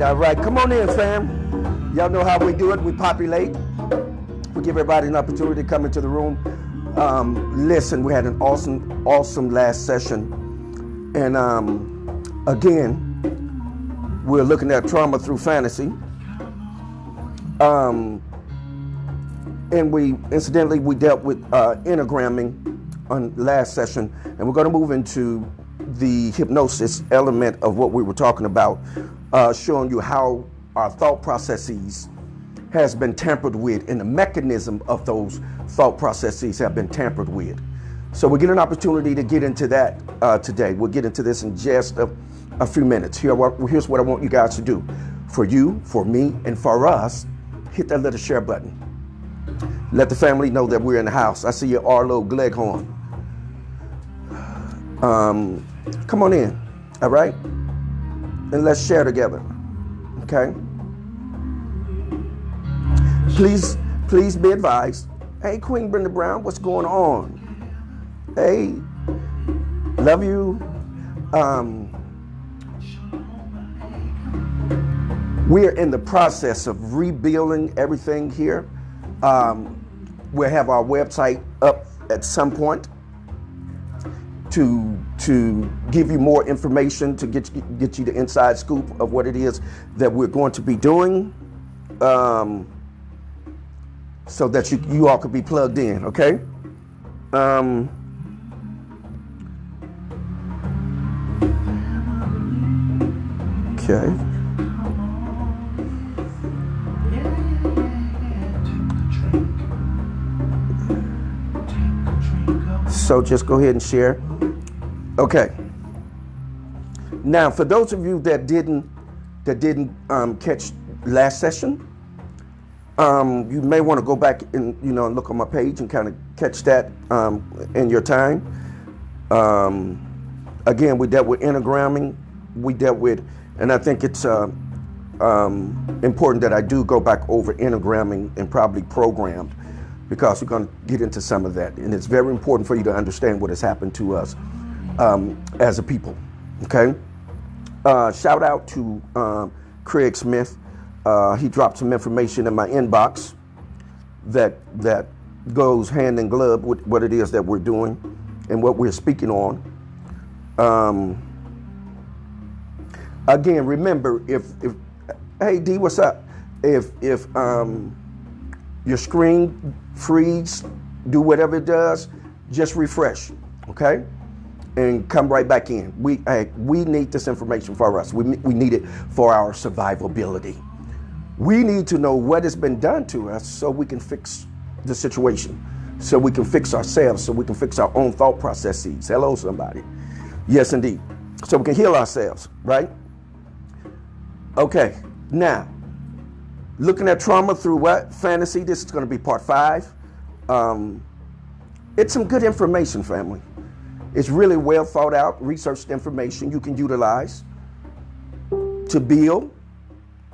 All right, come on in, fam. Y'all know how we do it. We populate. We give everybody an opportunity to come into the room. Listen, we had an awesome last session. And again, we're looking at trauma through fantasy. And we dealt with enneagramming on last session. And we're going to move into the hypnosis element of what we were talking about, showing you how our thought processes has been tampered with and the mechanism of those thought processes have been tampered with. So we get an opportunity to get into that today. We'll get into this in just a few minutes. Here's what I want you guys to do. For you, for me, and for us, hit that little share button. Let the family know that we're in the house. I see your Arlo Gleghorn. Come on in, all right? And let's share together, okay? Please be advised. Hey, Queen Brenda Brown, what's going on? Hey, love you. We're in the process of rebuilding everything here. We'll have our website up at some point to give you more information, to get you the inside scoop of what it is that we're going to be doing, so that you all could be plugged in, okay? Okay. So just go ahead and share. Okay. Now, for those of you that didn't catch last session, you may want to go back and look on my page and kind of catch that in your time. Again, we dealt with enneagramming. We dealt with, and I think it's important that I do go back over enneagramming and probably programmed, because we're going to get into some of that, and it's very important for you to understand what has happened to us as a people. Okay. Shout out to Craig Smith. He dropped some information in my inbox that goes hand in glove with what it is that we're doing and what we're speaking on. Again, remember, if hey D, what's up? If your screen freeze do whatever it does, just refresh, okay? And come right back in. We need this information for us. We need it for our survivability. We need to know what has been done to us so we can fix the situation, so we can fix ourselves, so we can fix our own thought processes. Hello, somebody. Yes, indeed. So we can heal ourselves, right? Okay, now, looking at trauma through what? Fantasy. This is going to be part 5. It's some good information, family. It's really well thought out, researched information you can utilize to build,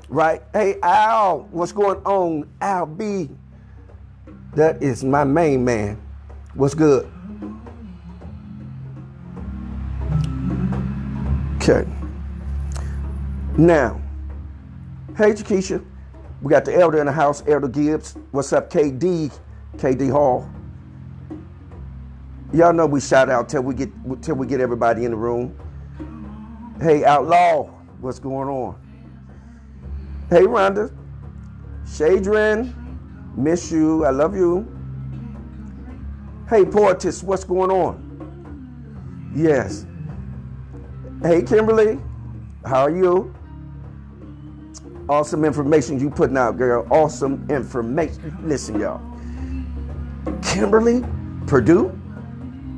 right? Hey, Al, what's going on? Al B. That is my main man. What's good? Okay. Now, hey, Jakeisha. We got the elder in the house, Elder Gibbs. What's up, KD? KD Hall. Y'all know we shout out till we get everybody in the room. Hey, Outlaw, what's going on? Hey, Rhonda. Shadrin, miss you. I love you. Hey, Poetess, what's going on? Yes. Hey, Kimberly, how are you? Awesome information you putting out, girl. Awesome information. Listen, y'all. Kimberly, Purdue.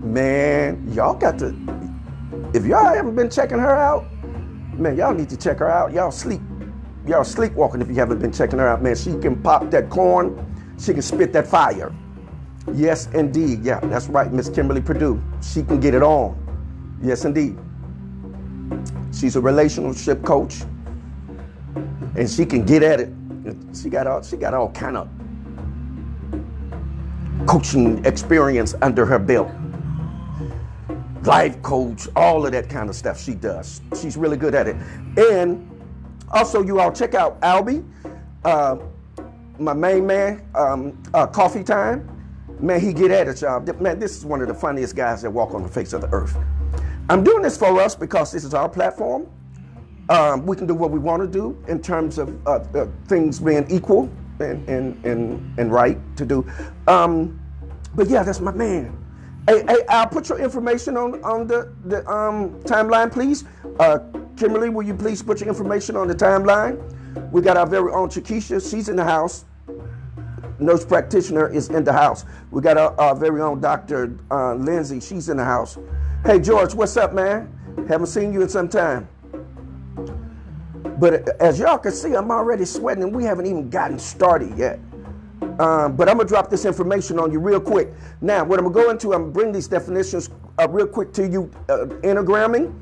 Man, y'all got to, if y'all haven't been checking her out, man, y'all need to check her out. Y'all sleepwalking if you haven't been checking her out, man. She can pop that corn. She can spit that fire. Yes, indeed. Yeah, that's right, Miss Kimberly Purdue. She can get it on. Yes, indeed. She's a relationship coach, and she can get at it. She got all kind of coaching experience under her belt. Life coach, all of that kind of stuff she does. She's really good at it. And also, you all check out Albie, my main man, Coffee Time. Man, he get at it, y'all. Man, this is one of the funniest guys that walk on the face of the earth. I'm doing this for us because this is our platform. We can do what we want to do in terms of things being equal and right to do. But yeah, that's my man. Hey, I'll put your information on the timeline, please. Kimberly, will you please put your information on the timeline? We got our very own Chiquisha. She's in the house. Nurse practitioner is in the house. We got our very own Dr. Lindsay. She's in the house. Hey, George, what's up, man? Haven't seen you in some time. But as y'all can see, I'm already sweating, and we haven't even gotten started yet. But I'm going to drop this information on you real quick. Now, what I'm going to go into, I'm going to bring these definitions real quick to you, enneagramming,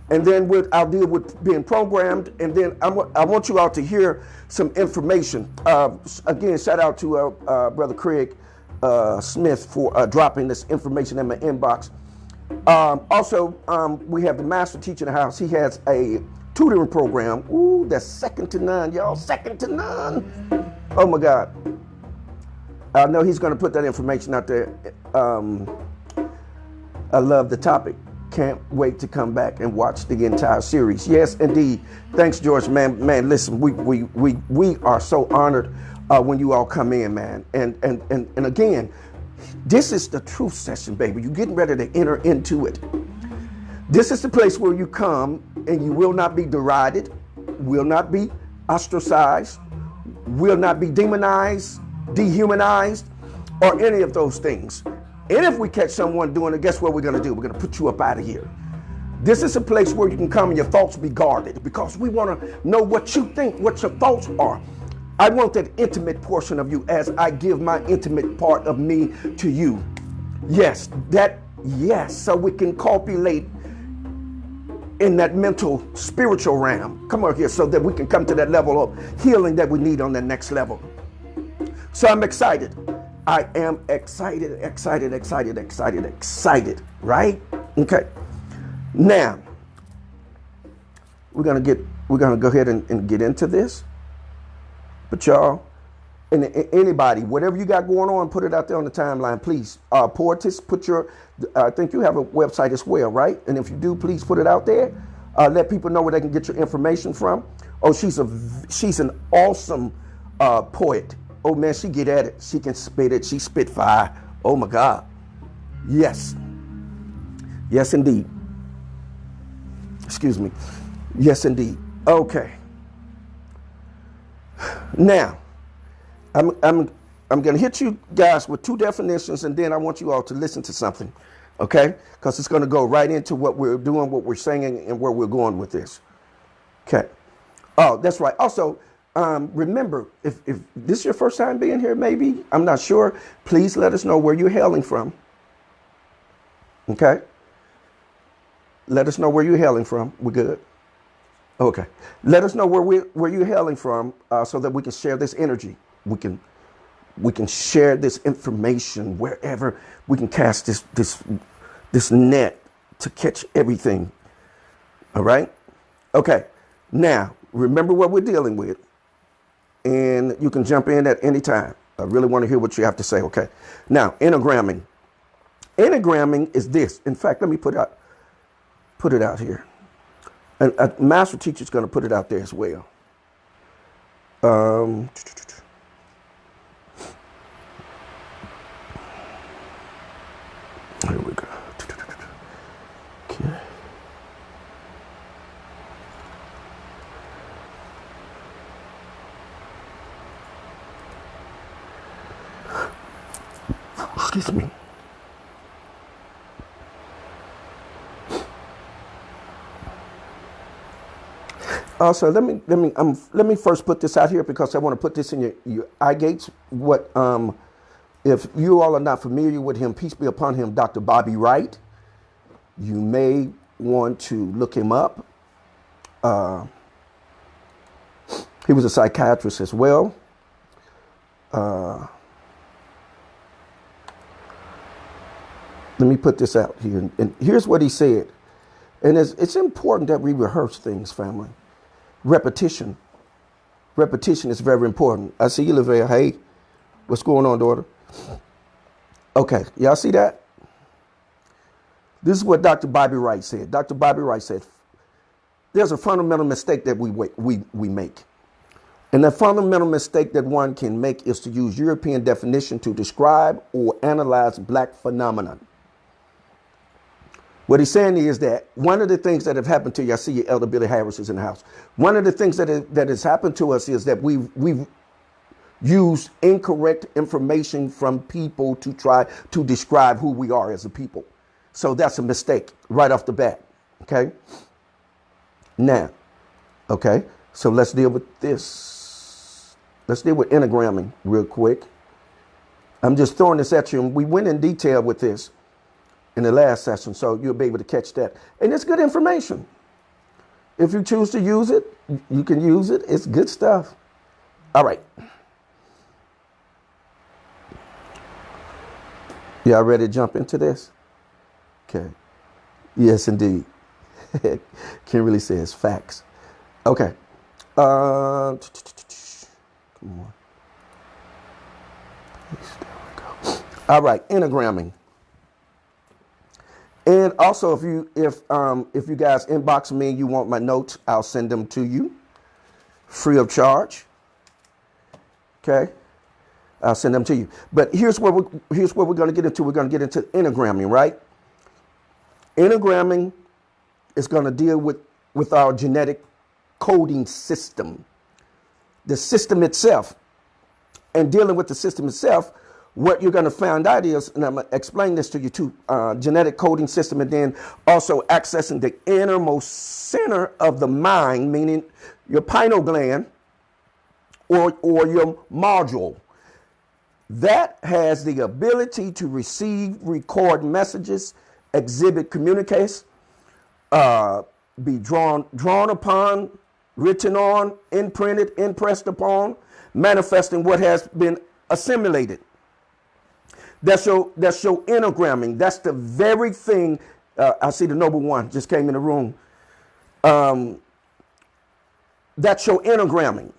and then I'll deal with being programmed, and then I want you all to hear some information. Again, shout out to Brother Craig Smith for dropping this information in my inbox. Also, we have the master teacher in the house. He has a tutoring program. Ooh, that's second to none, y'all. Second to none. Oh, my God. I know he's going to put that information out there. I love the topic. Can't wait to come back and watch the entire series. Yes, indeed. Thanks, George, man. Man, listen, we are so honored when you all come in, man. And again, this is the truth session, baby. You're getting ready to enter into it. This is the place where you come and you will not be derided, will not be ostracized, will not be demonized, dehumanized, or any of those things. And if we catch someone doing it, guess what we're going to do? We're going to put you up out of here. This is a place where you can come and your thoughts be guarded, because we want to know what you think, what your thoughts are. I want that intimate portion of you as I give my intimate part of me to you. Yes, so we can copulate in that mental, spiritual realm. Come on here, so that we can come to that level of healing that we need on the next level. So I'm excited. I am excited, right? Okay. Now, we're gonna go ahead and get into this. But y'all, and anybody, whatever you got going on, put it out there on the timeline, please. Portis, I think you have a website as well, right? And if you do, please put it out there. Let people know where they can get your information from. Oh, she's an awesome poet. Oh man, she get at it. She can spit it. She spit fire. Oh my God. Yes. Yes, indeed. Excuse me. Yes, indeed. Okay. Now, I'm going to hit you guys with two definitions, and then I want you all to listen to something, okay? Because it's going to go right into what we're doing, what we're saying, and where we're going with this. Okay. Oh, that's right. Also, remember, if this is your first time being here, maybe, I'm not sure, please let us know where you're hailing from. Okay? Let us know where you're hailing from. We're good. Okay. Let us know where you're hailing from, so that we can share this energy. We can share this information wherever we can cast this net to catch everything. All right? Okay. Now, remember what we're dealing with, and you can jump in at any time. I really want to hear what you have to say. Okay. Now, enneagramming. Enneagramming is this. In fact, let me put it out here. A master teacher is going to put it out there as well. Here we go. Okay. Excuse me. Also, let me first put this out here because I want to put this in your eye gates. What if you all are not familiar with him, peace be upon him, Dr. Bobby Wright. You may want to look him up. He was a psychiatrist as well. Let me put this out here. And here's what he said. And it's important that we rehearse things, family. Repetition. Repetition is very important. I see you, Lavelle. Hey, what's going on, daughter? Okay, y'all see that? This is what Dr. Bobby Wright said. Dr. Bobby Wright said, there's a fundamental mistake that we make. And the fundamental mistake that one can make is to use European definition to describe or analyze black phenomenon. What he's saying is that one of the things that have happened to you, I see your elder Billy Harris is in the house. One of the things that has happened to us is that we've used incorrect information from people to try to describe who we are as a people. So that's a mistake right off the bat. Okay. Now, okay. So let's deal with this. Let's deal with enneagramming real quick. I'm just throwing this at you, and we went in detail with this in the last session, so you'll be able to catch that. And it's good information. If you choose to use it, you can use it. It's good stuff. All right. Y'all ready to jump into this? Okay. Yes, indeed. Kimberly says facts. Okay. Come on. There we go. All right. Enneagramming. And also, if you guys inbox me and you want my notes, I'll send them to you free of charge. Okay, I'll send them to you. But here's what we're going to get into. We're going to get into enneagramming, right? Enneagramming is going to deal with our genetic coding system, the system itself, and dealing with the system itself. What you're going to find out is, and I'm going to explain this to you too, genetic coding system, and then also accessing the innermost center of the mind, meaning your pineal gland or your module. That has the ability to receive, record messages, exhibit communiques, be drawn upon, written on, imprinted, impressed upon, manifesting what has been assimilated. That's your enneagramming. That's the very thing. I see the noble one just came in the room. That's your enneagramming.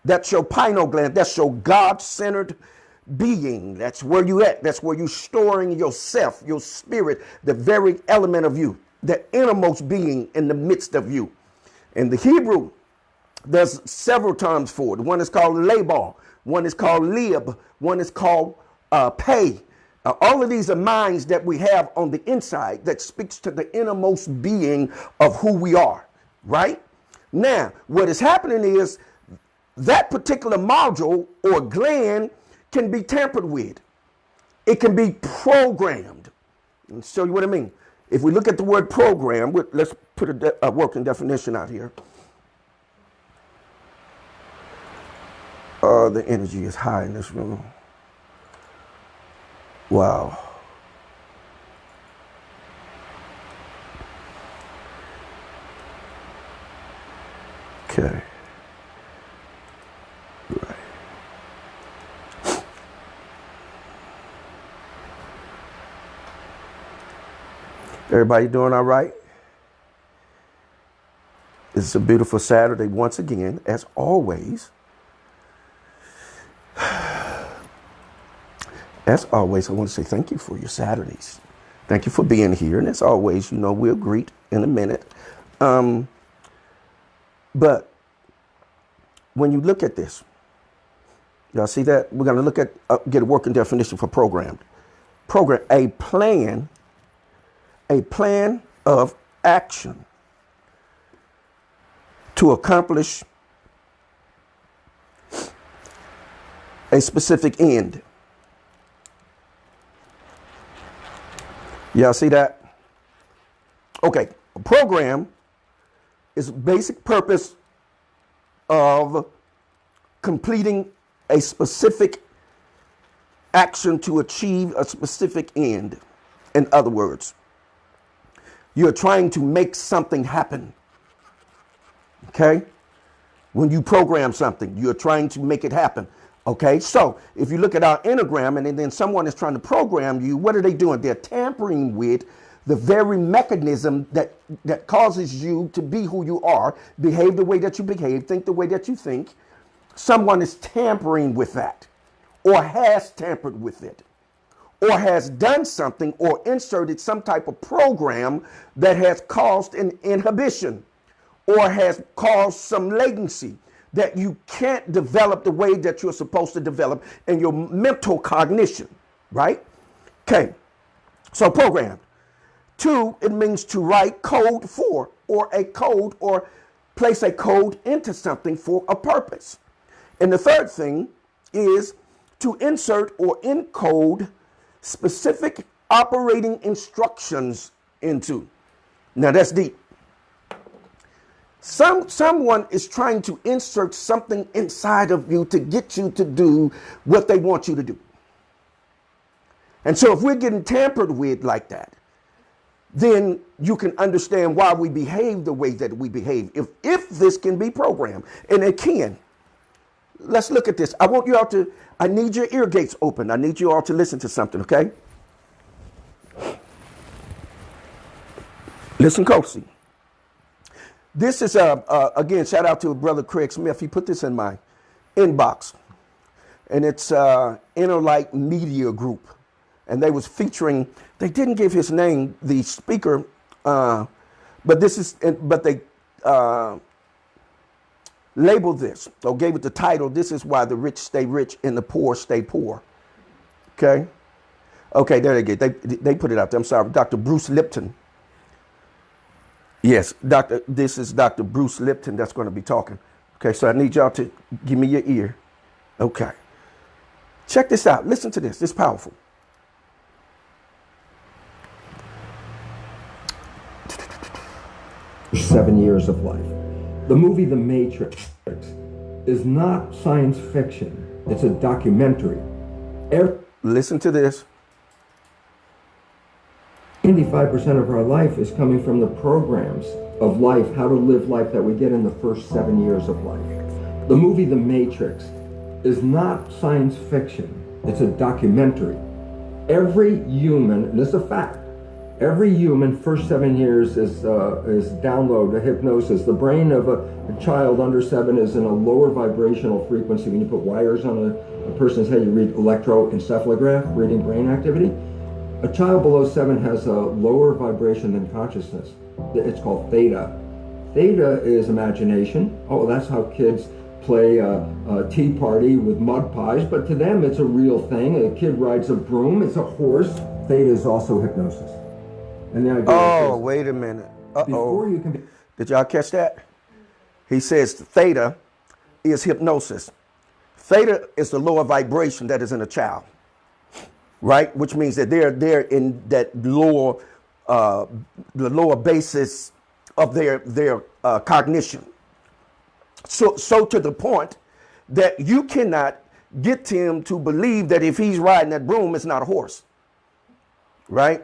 That's your pineal gland. That's your God-centered being. That's where you at. That's where you storing yourself, your spirit, the very element of you, the innermost being in the midst of you. In the Hebrew, there's several terms for it. One is called labor. One is called lib. One is called pay. All of these are minds that we have on the inside that speaks to the innermost being of who we are, right? Now, what is happening is that particular module or gland can be tampered with. It can be programmed. Let me show you what I mean. If we look at the word program, let's put a working definition out here. The energy is high in this room. Wow. Okay. Right. Everybody doing all right? It's a beautiful Saturday once again, as always. As always, I want to say thank you for your Saturdays. Thank you for being here. And as always, you know, we'll greet in a minute. But when you look at this, y'all see that? We're going to look at, get a working definition for programmed. Program, a plan of action to accomplish a specific end. Y'all see that? Okay, a program is basic purpose of completing a specific action to achieve a specific end. In other words, you're trying to make something happen. Okay? When you program something, you're trying to make it happen. Okay, so if you look at our enneagram and then someone is trying to program you, what are they doing? They're tampering with the very mechanism that causes you to be who you are, behave the way that you behave, think the way that you think. Someone is tampering with that, or has tampered with it, or has done something or inserted some type of program that has caused an inhibition or has caused some latency that you can't develop the way that you're supposed to develop in your mental cognition, right? Okay, so programmed. 2, it means to write code for, or a code, or place a code into something for a purpose. And the third thing is to insert or encode specific operating instructions into. Now that's deep. Someone is trying to insert something inside of you to get you to do what they want you to do. And so if we're getting tampered with like that, then you can understand why we behave the way that we behave. If this can be programmed, and it can. Let's look at this. I want you all to, I need your ear gates open. I need you all to listen to something, okay? Listen closely. This is, again, shout out to Brother Craig Smith. He put this in my inbox. And it's Inner Light Media Group. And they was featuring, they didn't give his name, the speaker, but they labeled this, or gave it the title, "This is why the rich stay rich and the poor stay poor." Okay? Okay, there they go. They put it out there. I'm sorry. Dr. Bruce Lipton. Yes, this is Dr. Bruce Lipton that's going to be talking. Okay, so I need y'all to give me your ear. Okay. Check this out. Listen to this. This is powerful. 7 years of life. The movie The Matrix is not science fiction. It's a documentary. Listen to this. 95% of our life is coming from the programs of life, how to live life that we get in the first 7 years of life. The movie The Matrix is not science fiction. It's a documentary. Every human, and this is a fact, every human first 7 years is download, a hypnosis. The brain of a child under 7 is in a lower vibrational frequency. When you put wires on a person's head, you read electroencephalograph, reading brain activity. A child below 7 has a lower vibration than consciousness. It's called theta. Theta is imagination. Oh, that's how kids play a tea party with mud pies, but to them it's a real thing. A kid rides a broom, it's a horse. Theta is also hypnosis. And the idea Oh, is wait a minute. before you can be... Did y'all catch that? He says theta is hypnosis. Theta is the lower vibration that is in a child, right? Which means that they're in that lower, the lower basis of their cognition. So to the point that you cannot get him to believe that if he's riding that broom, it's not a horse, right?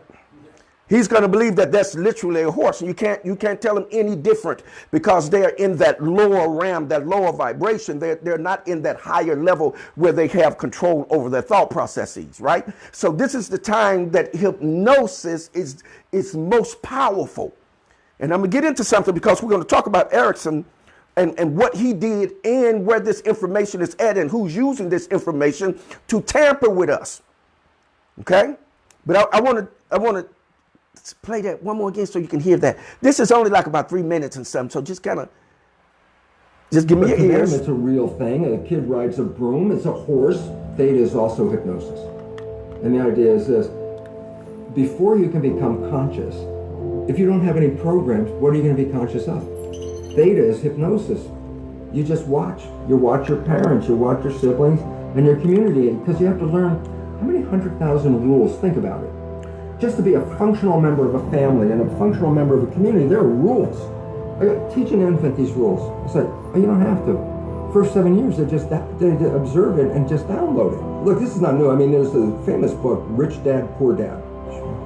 He's going to believe that that's literally a horse. And you can't tell him any different because they're in that lower realm, that lower vibration. They're not in that higher level where they have control over their thought processes, right? So this is the time that hypnosis is most powerful. And I'm going to get into something because we're going to talk about Erickson and what he did and where this information is at and who's using this information to tamper with us. Okay? But I want to play that one more again so you can hear that. This is only like about 3 minutes and something, so just kind of, just give me your ears. It's a real thing. A kid rides a broom, it's a horse. Theta is also hypnosis. And the idea is this: before you can become conscious, if you don't have any programs, what are you going to be conscious of? Theta is hypnosis. You just watch. You watch your parents, you watch your siblings, and your community, because you have to learn how many 100,000 rules. Think about it. Just to be a functional member of a family and a functional member of a community, there are rules. Teach an infant these rules. It's like, oh, you don't have to. First 7 years, they observe it and just download it. Look, this is not new. I mean, there's a famous book, Rich Dad, Poor Dad.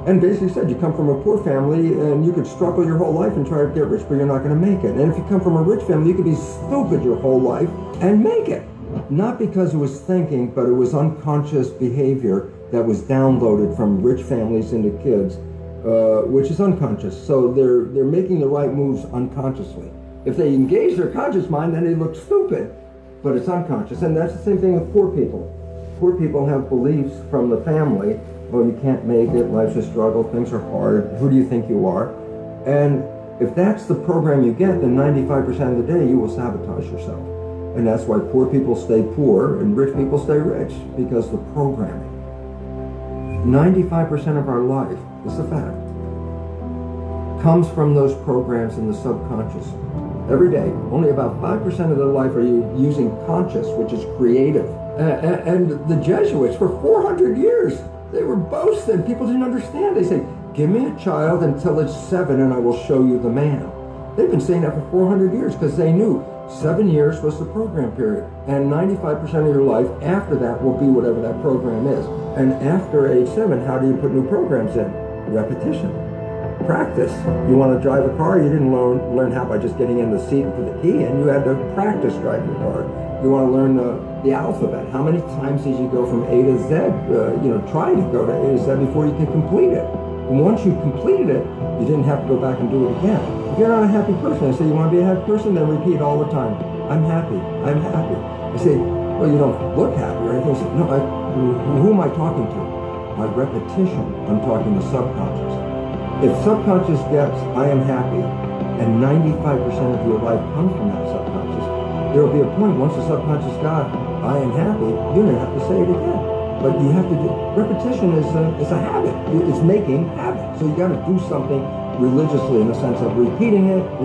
And basically said you come from a poor family and you could struggle your whole life and try to get rich, but you're not going to make it. And if you come from a rich family, you could be stupid your whole life and make it. Not because it was thinking, but it was unconscious behavior that was downloaded from rich families into kids, which is unconscious. So they're making the right moves unconsciously. If they engage their conscious mind, then they look stupid, but it's unconscious. And that's the same thing with poor people. Poor people have beliefs from the family. Oh, you can't make it, life's a struggle, things are hard, who do you think you are? And if that's the program you get, then 95% of the day you will sabotage yourself. And that's why poor people stay poor and rich people stay rich, because the programming. 95% of our life, this is a fact, comes from those programs in the subconscious. Every day, only about 5% of their life are you using conscious, which is creative. And the Jesuits, for 400 years, they were boasting. People didn't understand. They say, give me a child until it's 7 and I will show you the man. They've been saying that for 400 years because they knew 7 years was the program period. And 95% of your life after that will be whatever that program is. And after age 7, how do you put new programs in? Repetition. Practice. You want to drive a car, you didn't learn how by just getting in the seat and put the key in. You had to practice driving a car. You want to learn the alphabet. How many times did you go from A to Z, try to go to A to Z before you can complete it? And once you completed it, you didn't have to go back and do it again. If you're not a happy person, I say, you want to be a happy person? Then repeat all the time. I'm happy. I'm happy. I say, well, you don't look happy or anything. I say, no, who am I talking to? By repetition, I'm talking to subconscious. If subconscious gets, I am happy, and 95% of your life comes from that subconscious, there will be a point once the subconscious got, I am happy, you're going to have to say it again. But you have to do, repetition is a habit. It's making habit. So you got to do something religiously in the sense of repeating it to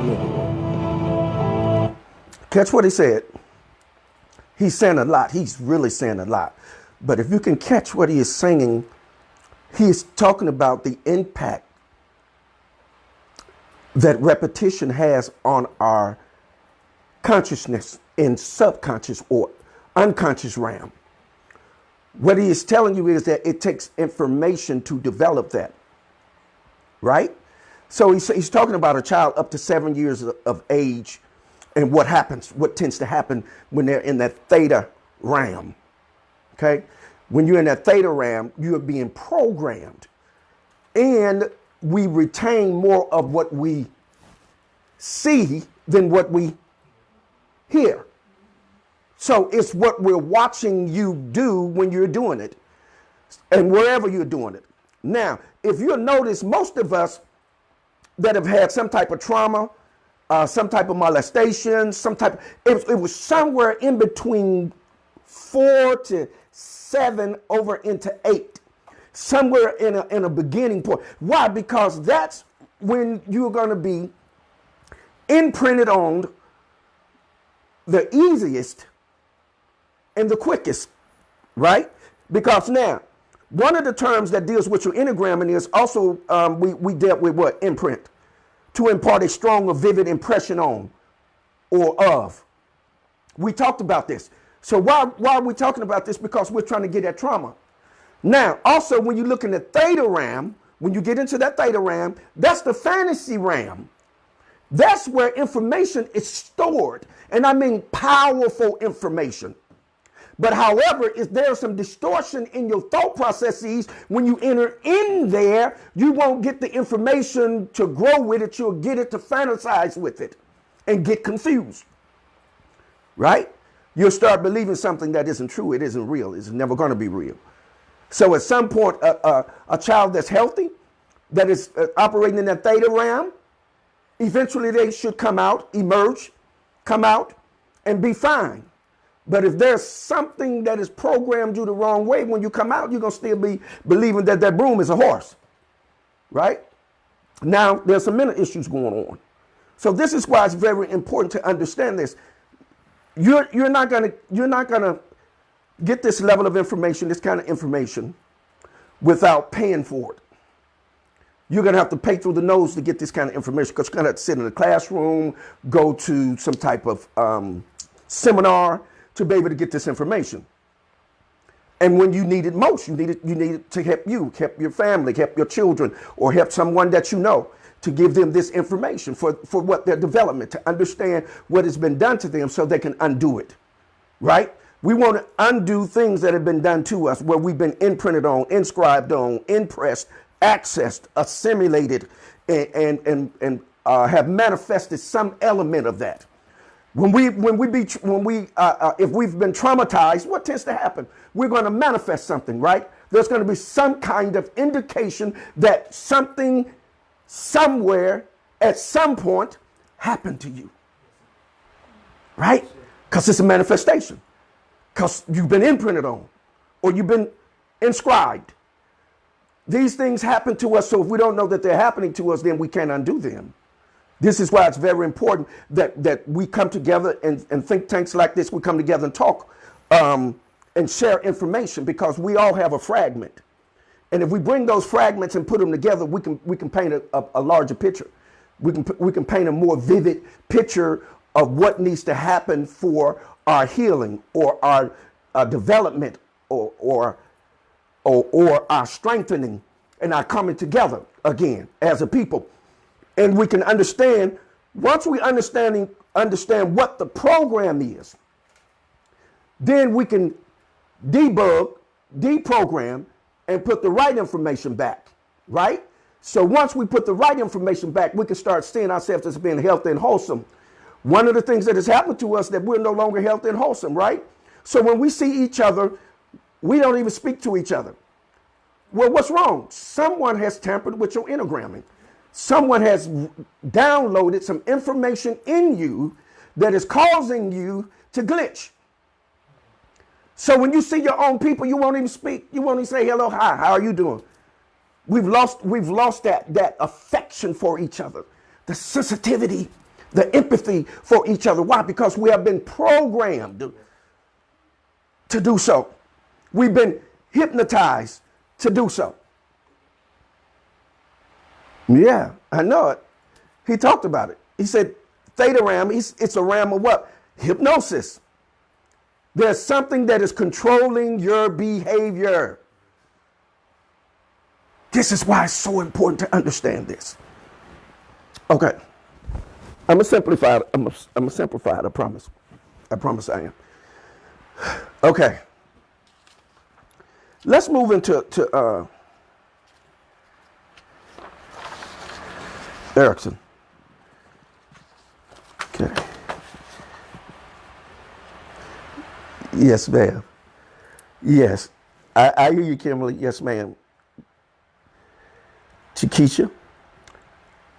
make it work. Catch what he said. He's saying a lot. He's really saying a lot. But if you can catch what he is saying, he is talking about the impact that repetition has on our consciousness in subconscious or unconscious realm. What he is telling you is that it takes information to develop that, right? So he's talking about a child up to 7 years of age and what happens, what tends to happen when they're in that theta realm, okay? When you're in that theta realm, you're being programmed, and we retain more of what we see than what we hear. So it's what we're watching you do when you're doing it and wherever you're doing it. Now, if you'll notice, most of us that have had some type of trauma some type of molestation, it was somewhere in between 4 to 7 over into 8, somewhere in a beginning point. Why? Because that's when you're going to be imprinted on the easiest and the quickest, right? Because now, one of the terms that deals with your enneagramming is also, we dealt with what? Imprint. To impart a strong or vivid impression on or of. We talked about this. So why are we talking about this? Because we're trying to get at trauma. Now, also, when you look in the theta RAM, when you get into that theta RAM, that's the fantasy RAM. That's where information is stored. And I mean powerful information. But however, if there's some distortion in your thought processes, when you enter in there, you won't get the information to grow with it. You'll get it to fantasize with it and get confused. Right? You'll start believing something that isn't true. It isn't real. It's never going to be real. So at some point, a child that's healthy, that is operating in that theta realm, eventually they should come out, emerge, come out, and be fine. But if there's something that is programmed you the wrong way, when you come out, you're going to still be believing that that broom is a horse. Right? Now, there's some mental issues going on. So this is why it's very important to understand this. You're not gonna get this level of information, this kind of information, without paying for it. You're going to have to pay through the nose to get this kind of information, because you're going to have to sit in a classroom, go to some type of seminar to be able to get this information. And when you need it most, you need it to help you, help your family, help your children, or help someone that you know, to give them this information for what their development, to understand what has been done to them so they can undo it, right? We want to undo things that have been done to us, where we've been imprinted on, inscribed on, impressed, accessed, assimilated, and have manifested some element of that. If we've been traumatized, what tends to happen? We're going to manifest something, right? There's going to be some kind of indication that something, somewhere, at some point, happened to you, right? Because it's a manifestation. Because you've been imprinted on, or you've been inscribed. These things happen to us, so if we don't know that they're happening to us, then we can't undo them. This is why it's very important that we come together and think tanks like this, we come together and talk and share information, because we all have a fragment. And if we bring those fragments and put them together, we can paint a larger picture. We can paint a more vivid picture of what needs to happen for our healing, or our development, or our strengthening, and our coming together again as a people. And we can understand, once we understand what the program is, then we can debug, deprogram, and put the right information back, right? So once we put the right information back, we can start seeing ourselves as being healthy and wholesome. One of the things that has happened to us, that we're no longer healthy and wholesome, right? So when we see each other, we don't even speak to each other. Well, what's wrong? Someone has tampered with your enneagramming. Someone has downloaded some information in you that is causing you to glitch. So when you see your own people, you won't even speak. You won't even say hello, hi, how are you doing? We've lost that affection for each other, the sensitivity, the empathy for each other. Why? Because we have been programmed to do so. We've been hypnotized to do so. Yeah, I know it. He talked about it. He said, theta RAM, it's a RAM of what? Hypnosis. There's something that is controlling your behavior. This is why it's so important to understand this. Okay. I'm gonna simplify it. I'm gonna simplify it, I promise. I promise I am. Okay. Let's move into Erickson. Okay. Yes, ma'am. Yes. I hear you, Kimberly. Yes, ma'am. Chiquisha,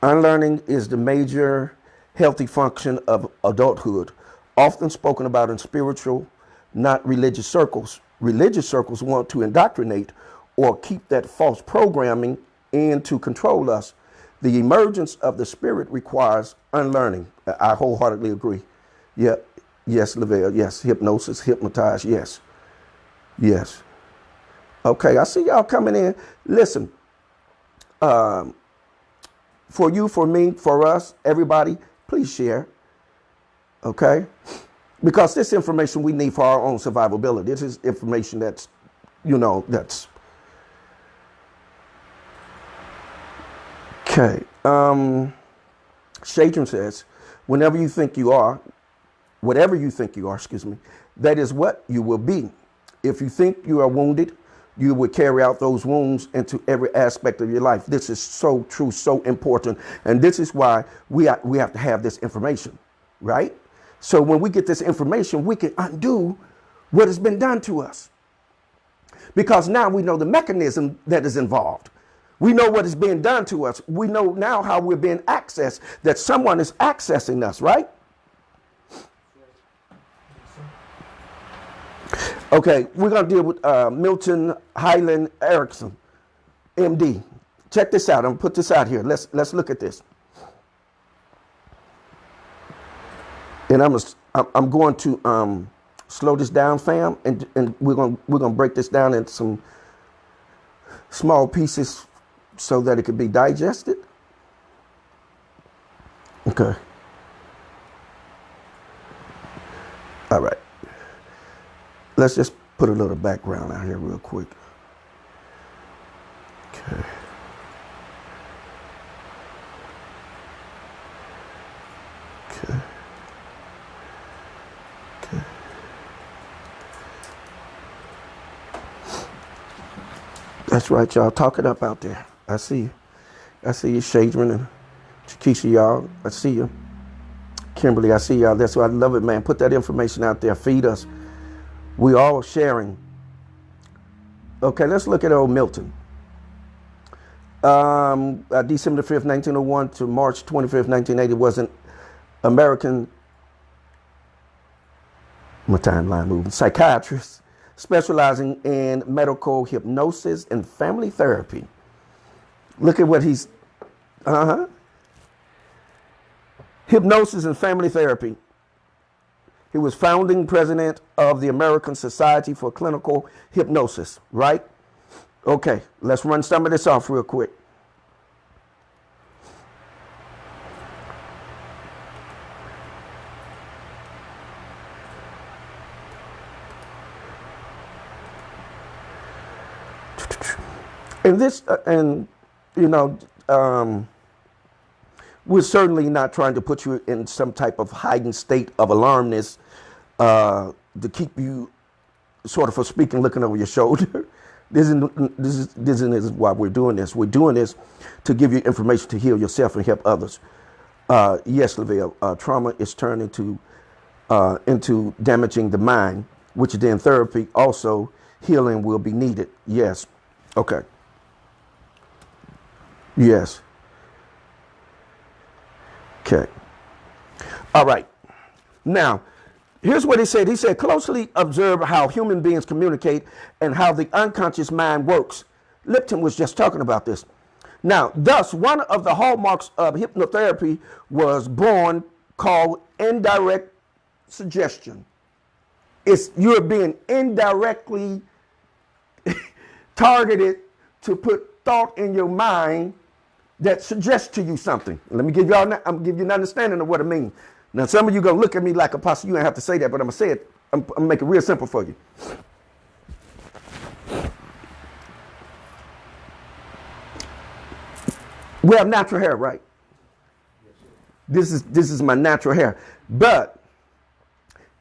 unlearning is the major healthy function of adulthood, often spoken about in spiritual, not religious circles. Religious circles want to indoctrinate or keep that false programming in to control us. The emergence of the spirit requires unlearning. I wholeheartedly agree. Yeah, yes, Lavelle, yes. Hypnosis, hypnotized, yes. Yes. Okay, I see y'all coming in. Listen, for you, for me, for us, everybody, please share. Okay? Because this information we need for our own survivability. This is information that's, that's. Okay. Shadron says, whatever you think you are, that is what you will be. If you think you are wounded, you will carry out those wounds into every aspect of your life. This is so true, so important. And this is why we have to have this information, right? So when we get this information, we can undo what has been done to us. Because now we know the mechanism that is involved. We know what is being done to us. We know now how we're being accessed, that someone is accessing us, right? Okay, we're going to deal with Milton Highland Erickson, MD. Check this out. I'm going to put this out here. Let's look at this. And I'm going to slow this down, fam, and we're going to break this down into some small pieces so that it can be digested. Okay. All right. Let's just put a little background out here real quick. Okay. Okay. Okay. That's right, y'all. Talk it up out there. I see you. I see you, Shadron and Chakisha, y'all. I see you. Kimberly, I see y'all. That's why I love it, man. Put that information out there. Feed us. We all sharing. Okay, let's look at old Milton. December 5th, 1901 to March 25th, 1980 was an American, my timeline moving, psychiatrist specializing in medical hypnosis and family therapy. Look at what he's, hypnosis and family therapy. He was founding president of the American Society for Clinical Hypnosis, right? Okay, let's run some of this off real quick. And this, we're certainly not trying to put you in some type of heightened state of alarmness to keep you sort of, for speaking, looking over your shoulder. This is why we're doing this. We're doing this to give you information to heal yourself and help others. Yes, Lavelle, trauma is turned into damaging the mind, which then therapy, also healing will be needed. Yes. Okay. Yes. Okay. All right. Now, here's what he said. He said, closely observe how human beings communicate and how the unconscious mind works. Lipton was just talking about this. Now, thus, one of the hallmarks of hypnotherapy was born called indirect suggestion. You're being indirectly targeted to put thought in your mind that suggests to you something. Let me give y'all, I'm gonna give you an understanding of what I mean. Now, some of you gonna look at me like apostle. You ain't have to say that, but I'm gonna say it. I'm gonna make it real simple for you. We have natural hair, right? This is my natural hair. But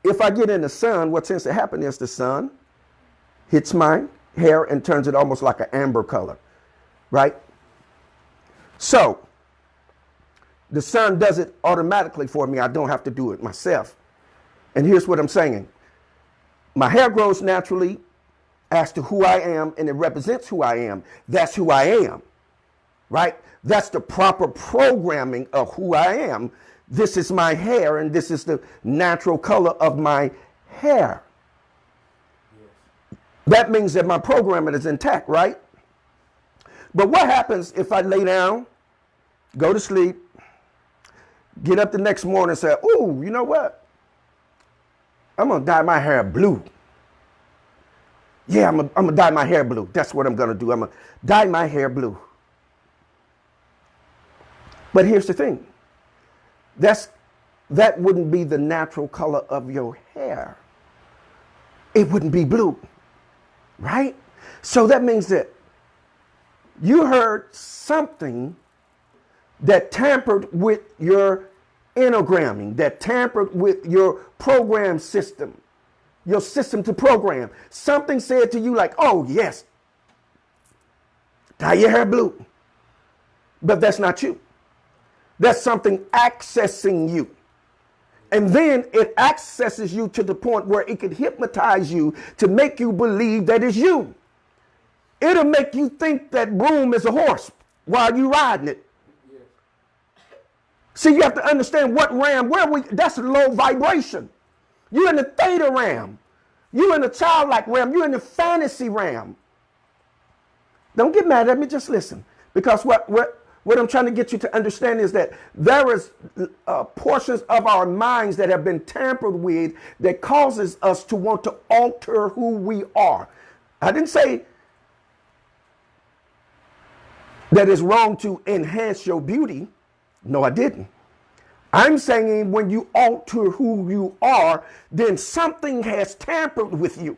if I get in the sun, what tends to happen is the sun hits my hair and turns it almost like an amber color, right? So the sun does it automatically for me. I don't have to do it myself. And here's what I'm saying. My hair grows naturally as to who I am, and it represents who I am. That's who I am, right? That's the proper programming of who I am. this is my hair and this is the natural color of my hair. That means that my programming is intact, right? But what happens if I lay down, go to sleep, get up the next morning and say, oh, you know what? I'm going to dye my hair blue. Yeah, I'm going to dye my hair blue. That's what I'm going to do. I'm going to dye my hair blue. But here's the thing. That wouldn't be the natural color of your hair. It wouldn't be blue, right? So that means that you heard something that tampered with your enneagramming, that tampered with your program system, your system to program. Something said to you like, oh, yes, dye your hair blue. But that's not you. That's something accessing you. And then it accesses you to the point where it could hypnotize you to make you believe that it's you. It'll make you think that broom is a horse while you're riding it. See, you have to understand what ram, that's low vibration. You're in the theta ram. You're in the childlike ram. You're in the fantasy ram. Don't get mad at me, just listen. Because what I'm trying to get you to understand is that there is portions of our minds that have been tampered with that causes us to want to alter who we are. I didn't say that it's wrong to enhance your beauty. No, I didn't. I'm saying when you alter who you are, then something has tampered with you.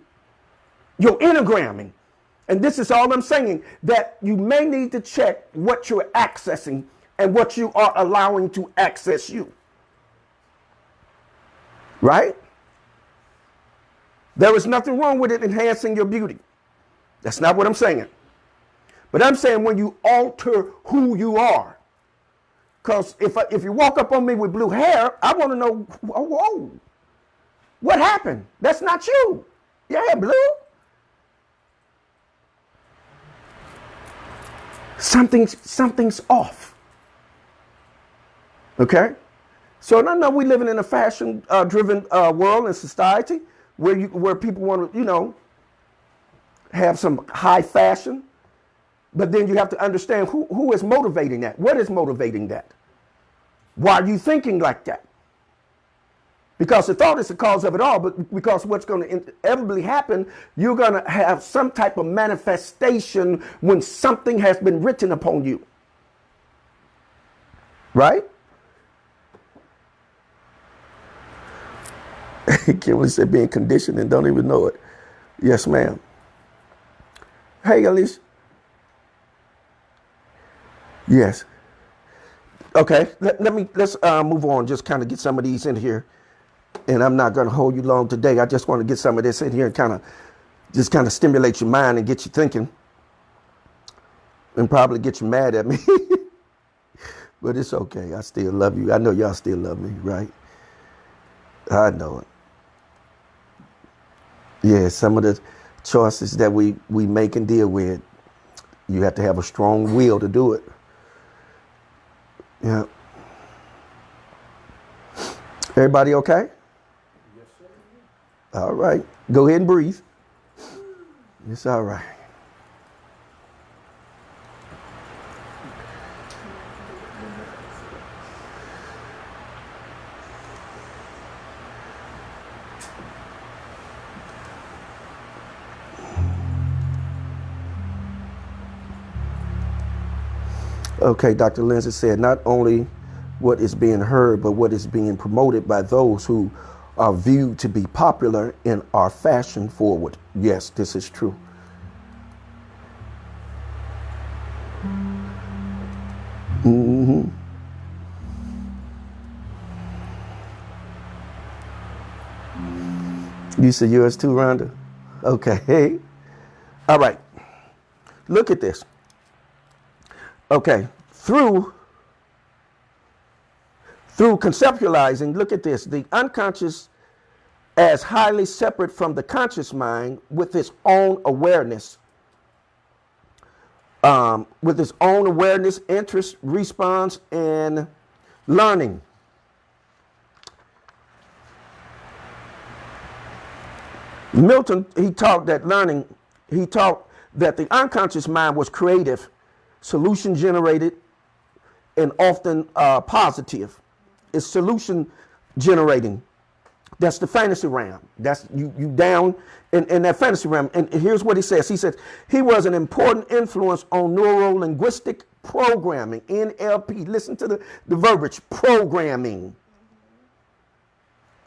You're enneagramming. And this is all I'm saying, that you may need to check what you're accessing and what you are allowing to access you. Right? There is nothing wrong with it enhancing your beauty. That's not what I'm saying. But I'm saying when you alter who you are. Because if you walk up on me with blue hair, I want to know, whoa, what happened? That's not you. Your hair blue? Something's off. Okay? So I know we're living in a fashion driven world and society where people want to, have some high fashion. But then you have to understand who is motivating that. What is motivating that? Why are you thinking like that? Because the thought is the cause of it all, but because what's going to inevitably happen, you're going to have some type of manifestation when something has been written upon you. Right? Kimberly said being conditioned and don't even know it. Yes, ma'am. Hey, Alicia. Yes. Okay, let's move on. Just kind of get some of these in here. And I'm not going to hold you long today. I just want to get some of this in here and kind of stimulate your mind and get you thinking. And probably get you mad at me. But it's okay. I still love you. I know y'all still love me, right? I know it. Yeah, some of the choices that we make and deal with, you have to have a strong will to do it. Yeah. Everybody okay? Yes, sir. All right. Go ahead and breathe. It's all right. Okay, Dr. Lindsay said not only what is being heard, but what is being promoted by those who are viewed to be popular and are fashion forward. Yes, this is true. Mm-hmm. You said yours too, Rhonda? Okay. All right. Look at this. Okay. Through conceptualizing, look at this, the unconscious as highly separate from the conscious mind with its own awareness. With its own awareness, interest, response, and learning. Milton, he taught that the unconscious mind was creative, solution generated, and often positive. It's solution generating. That's the fantasy realm. That's you down in that fantasy realm. And here's what he says. He says he was an important influence on neuro-linguistic programming, NLP. Listen to the verbiage, programming.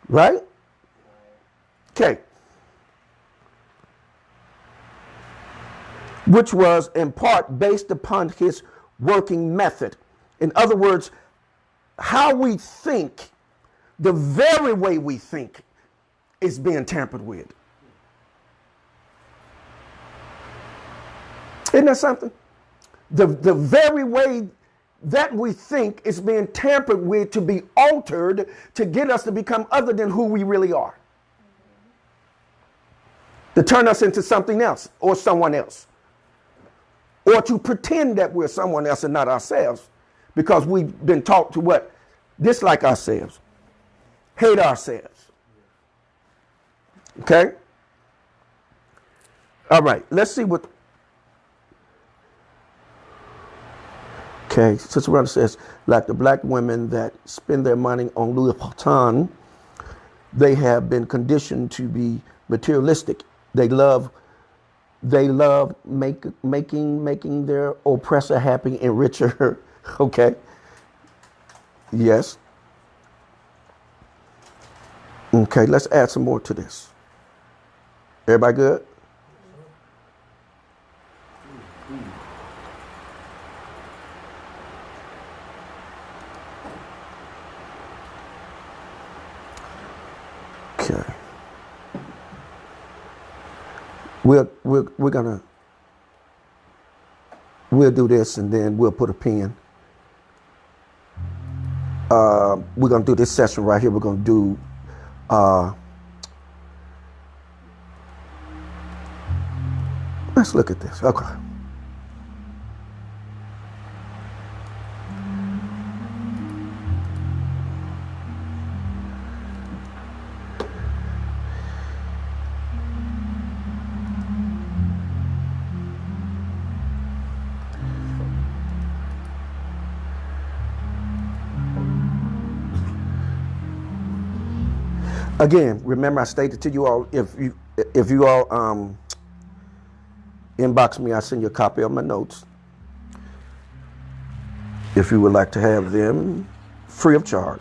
Right? Okay. Which was in part based upon his working method. In other words, how we think, the very way we think, is being tampered with. Isn't that something? The very way that we think is being tampered with to be altered to get us to become other than who we really are. To turn us into something else or someone else. Or to pretend that we're someone else and not ourselves. Because we've been taught to what? Dislike ourselves. Hate ourselves. Okay? All right, let's see what. Okay, Sister Rhonda says, like the black women that spend their money on Louis Vuitton, they have been conditioned to be materialistic. They love making their oppressor happy and richer. Okay. Yes. Okay, let's add some more to this. Everybody good? Okay. We'll do this and then we'll put a pin. We're gonna do this session right here. We're gonna do let's look at this. Okay. Again, remember I stated to you all, if you all inbox me, I send you a copy of my notes. If you would like to have them free of charge.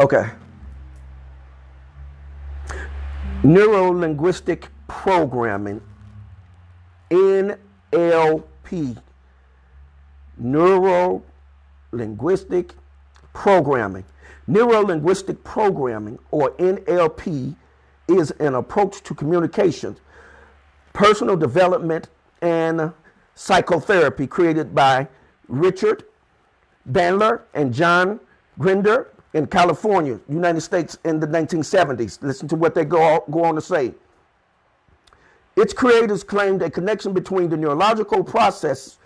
Okay. Neuro-linguistic programming, NLP. Neuro-linguistic programming. Neuro-linguistic programming, or NLP, is an approach to communication, personal development, and psychotherapy created by Richard Bandler and John Grinder in California, United States, in the 1970s. Listen to what they go on to say. Its creators claimed a connection between the neurological processes,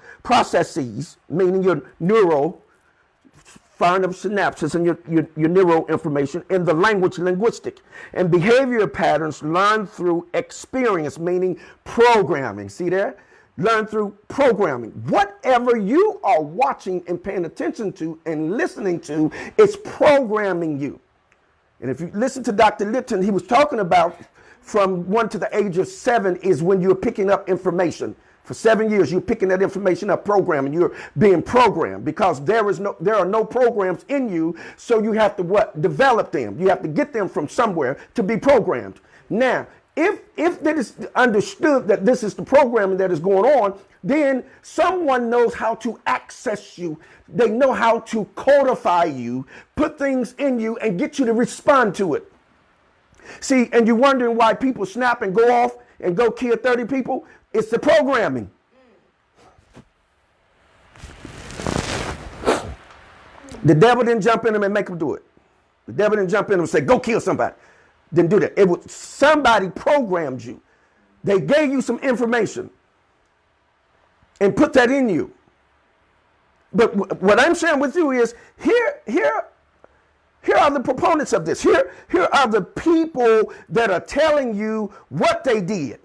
meaning your neural, firing up synapses and your neural information, in the language linguistic, and behavior patterns learned through experience, meaning programming. See there? Learn through programming. Whatever you are watching and paying attention to and listening to, it's programming you. And if you listen to Dr. Lipton, he was talking about from 1 to the age of 7 is when you're picking up information. For 7 years, you're picking that information up, programming. You're being programmed because there are no programs in you. So you have to what? Develop them. You have to get them from somewhere to be programmed. Now, if it is understood that this is the programming that is going on, then someone knows how to access you. They know how to codify you, put things in you, and get you to respond to it. See, and you're wondering why people snap and go off and go kill 30 people. It's the programming. The devil didn't jump in them and make them do it. The devil didn't jump in them and say, go kill somebody. Didn't do that. It was somebody programmed you. They gave you some information and put that in you. But what I'm sharing with you is here Here are the proponents of this. Here are the people that are telling you what they did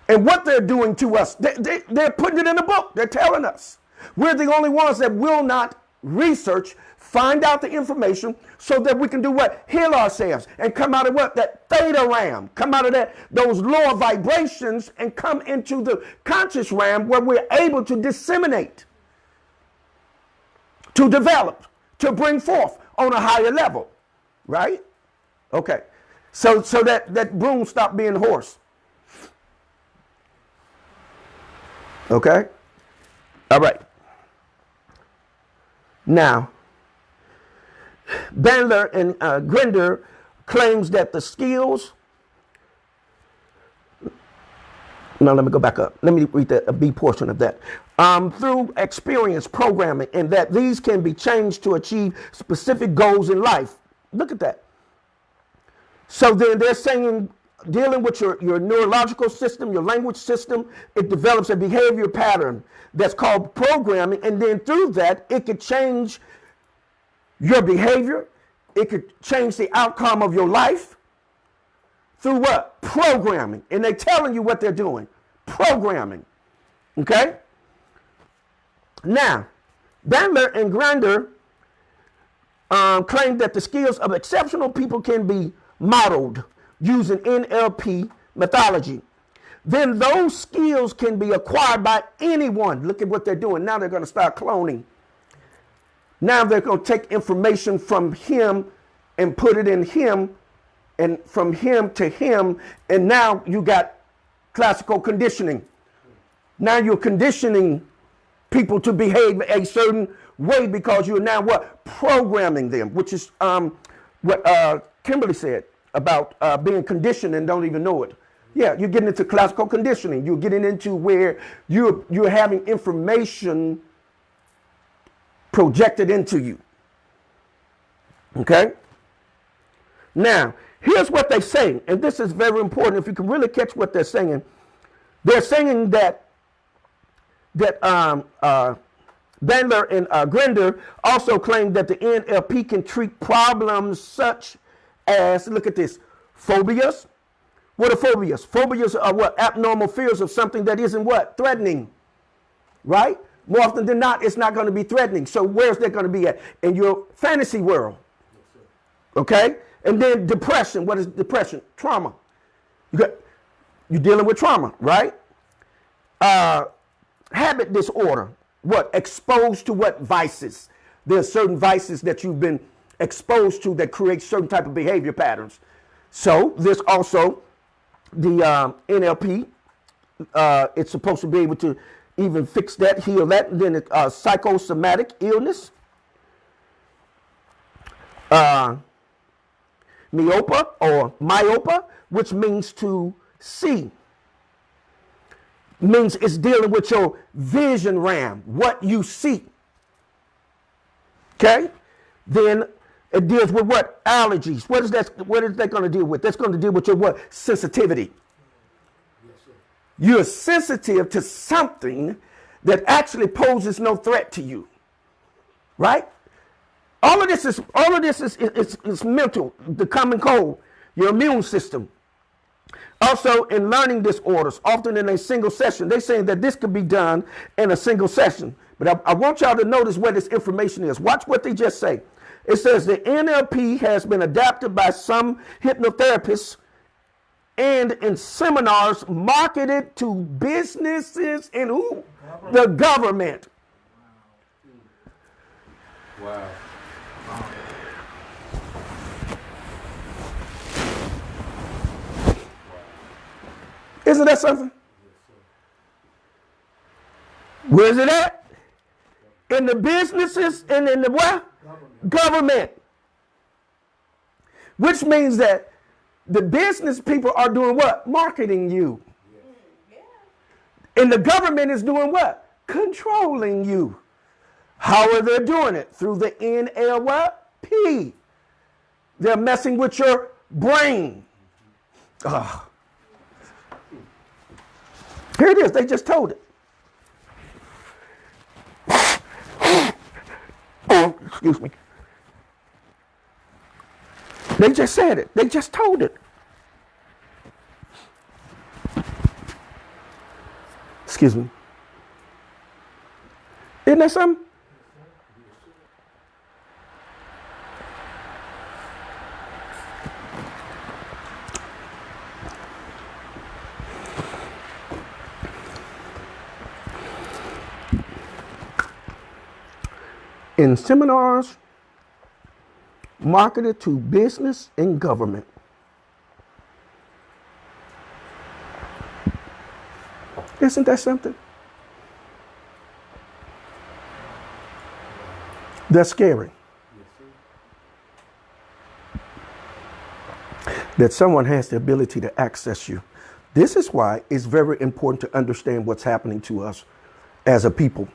and what they're doing to us. They're putting it in a book. They're telling us. We're the only ones that will not research, find out the information so that we can do what? Heal ourselves and come out of what? That theta realm. Come out of those lower vibrations and come into the conscious realm where we're able to disseminate, to develop, to bring forth on a higher level. Right? Okay. So that broom stopped being horse. Okay? All right. Now, Bandler and Grinder claims that the skills. Now let me go back up. Let me read the B portion of that. Through experience programming, and that these can be changed to achieve specific goals in life. Look at that. So then they're saying, dealing with your neurological system, your language system, it develops a behavior pattern that's called programming, and then through that, it could change your behavior. It could change the outcome of your life through what? Programming. And they're telling you what they're doing. Programming. Okay? Now, Bandler and Grinder claim that the skills of exceptional people can be modeled using NLP methodology. Then those skills can be acquired by anyone. Look at what they're doing. Now they're going to start cloning. Now they're going to take information from him and put it in him, and from him to him, and now you got classical conditioning. Now you're conditioning people to behave a certain way because you're now what? Programming them, which is what Kimberly said about being conditioned and don't even know it. Yeah, you're getting into classical conditioning. You're getting into where you're having information projected into you. Okay? Now, here's what they say, and this is very important if you can really catch what they're saying. They're saying that Bandler and Grinder also claim that the NLP can treat problems such as, look at this, phobias. What are phobias? Phobias are what? Abnormal fears of something that isn't what? Threatening. Right? More often than not, it's not going to be threatening. So where's that going to be at? In your fantasy world. Okay? And then depression. What is depression? Trauma. You're dealing with trauma, right? Habit disorder. What? Exposed to what? Vices. There are certain vices that you've been exposed to that create certain type of behavior patterns. So there's also the NLP. It's supposed to be able to even fix that, heal that. And then psychosomatic illness. Myopa, which means to see. Means it's dealing with your vision RAM, what you see. Okay? Then it deals with what? Allergies. What is that going to deal with? That's going to deal with your what? Sensitivity. Yes, sir. You're sensitive to something that actually poses no threat to you. Right? All of this is mental, the common cold, your immune system. Also, in learning disorders, often in a single session, they're saying that this could be done in a single session. But I want y'all to notice where this information is. Watch what they just say. It says the NLP has been adapted by some hypnotherapists and in seminars marketed to businesses and who? The government. Wow. Isn't that something? Where's it at? In the businesses and in the what? Government. Which means that the business people are doing what? Marketing you. And the government is doing what? Controlling you. How are they doing it? Through the NLP. They're messing with your brain. Oh. Here it is. They just told it. Oh, excuse me. They just said it. They just told it. Excuse me. Isn't that something? In seminars marketed to business and government, isn't that something? That's scary. That someone has the ability to access you. This is why it's very important to understand what's happening to us as a people.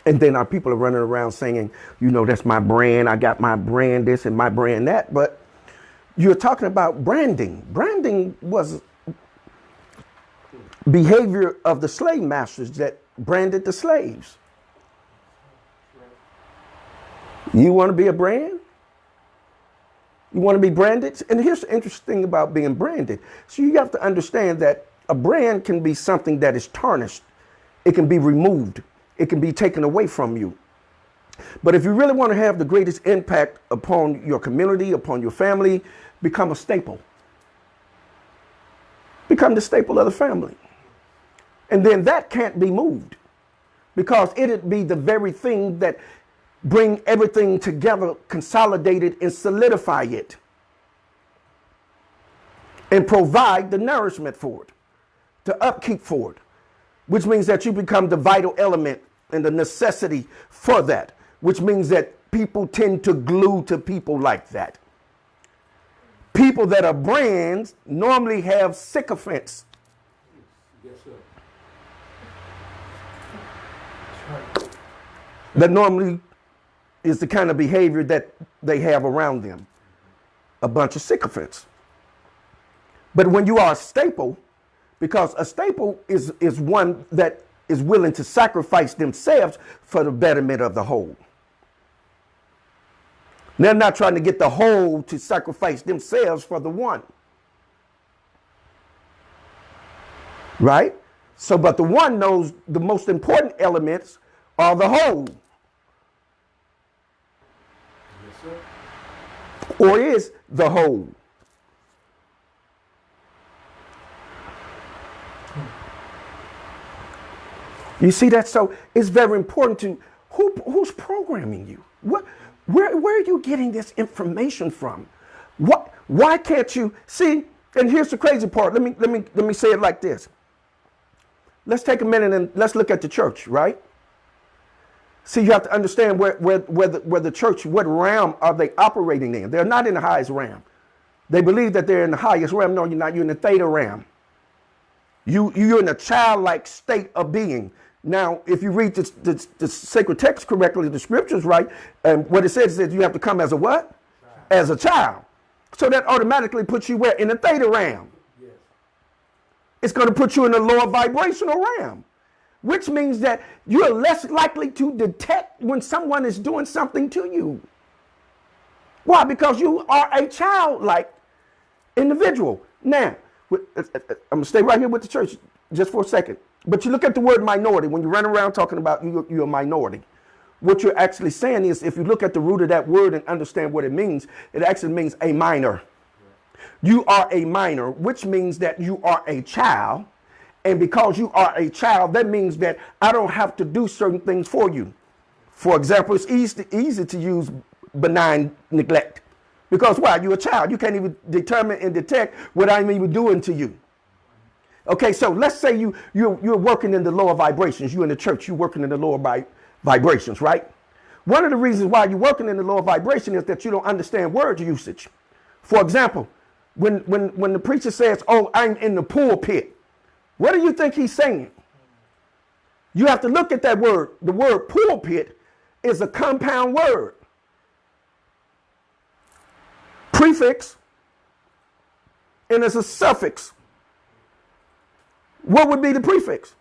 And then our people are running around saying, you know, that's my brand. I got my brand this and my brand that. But you're talking about branding. Branding was behavior of the slave masters that branded the slaves. You want to be a brand? You want to be branded? And here's the interesting thing about being branded. So you have to understand that a brand can be something that is tarnished. It can be removed. It can be taken away from you. But if you really want to have the greatest impact upon your community, upon your family, become a staple. Become the staple of the family. And then that can't be moved, because it'd be the very thing that bring everything together, consolidate it, and solidify it. And provide the nourishment for it, the upkeep for it, which means that you become the vital element and the necessity for that, which means that people tend to glue to people like that. People that are brands normally have sycophants. Yes, sir. That normally is the kind of behavior that they have around them. A bunch of sycophants. But when you are a staple, because a staple is one that is willing to sacrifice themselves for the betterment of the whole. They're not trying to get the whole to sacrifice themselves for the one. Right? So, but the one knows the most important elements are the whole. Yes, sir. Or is the whole. You see that? So it's very important to who's programming you? Where are you getting this information from? Why can't you see? And here's the crazy part. Let me say it like this. Let's take a minute and let's look at the church, right? See, you have to understand where the church, what realm are they operating in? They're not in the highest realm. They believe that they're in the highest realm. No, you're not. You're in the theta realm. You're in a childlike state of being. Now, if you read the sacred text correctly, the scriptures, right, what it says is that you have to come as a what? As a child. So that automatically puts you where? In the theta realm. Yes. It's going to put you in the lower vibrational realm, which means that you're less likely to detect when someone is doing something to you. Why? Because you are a childlike individual. Now, I'm going to stay right here with the church just for a second. But you look at the word minority. When you run around talking about you're a minority, what you're actually saying is, if you look at the root of that word and understand what it actually means a minor. You are a minor, which means that you are a child. And because you are a child, that means that I don't have to do certain things for you. For example, it's easy to use benign neglect. Because why? You're a child. You can't even determine and detect what I'm even doing to you. Okay, so let's say you're working in the lower vibrations. You're in the church. You're working in the lower vibrations, right? One of the reasons why you're working in the lower vibration is that you don't understand word usage. For example, when the preacher says, "Oh, I'm in the pulpit," what do you think he's saying? You have to look at that word. The word pulpit is a compound word. Prefix, and it's a suffix. What would be the prefix?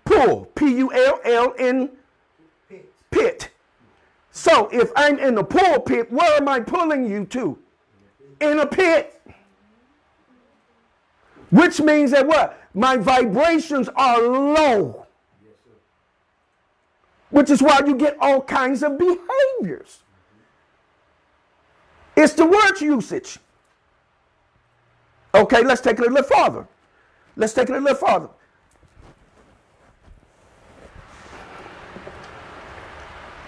Pull. P-U-L-L-N. Pit. So if I'm in the pulpit, where am I pulling you to? in a pit. Which means that what? My vibrations are low. Which is why you get all kinds of behaviors. It's the word usage. Okay, let's take it a little farther. Let's take it a little farther.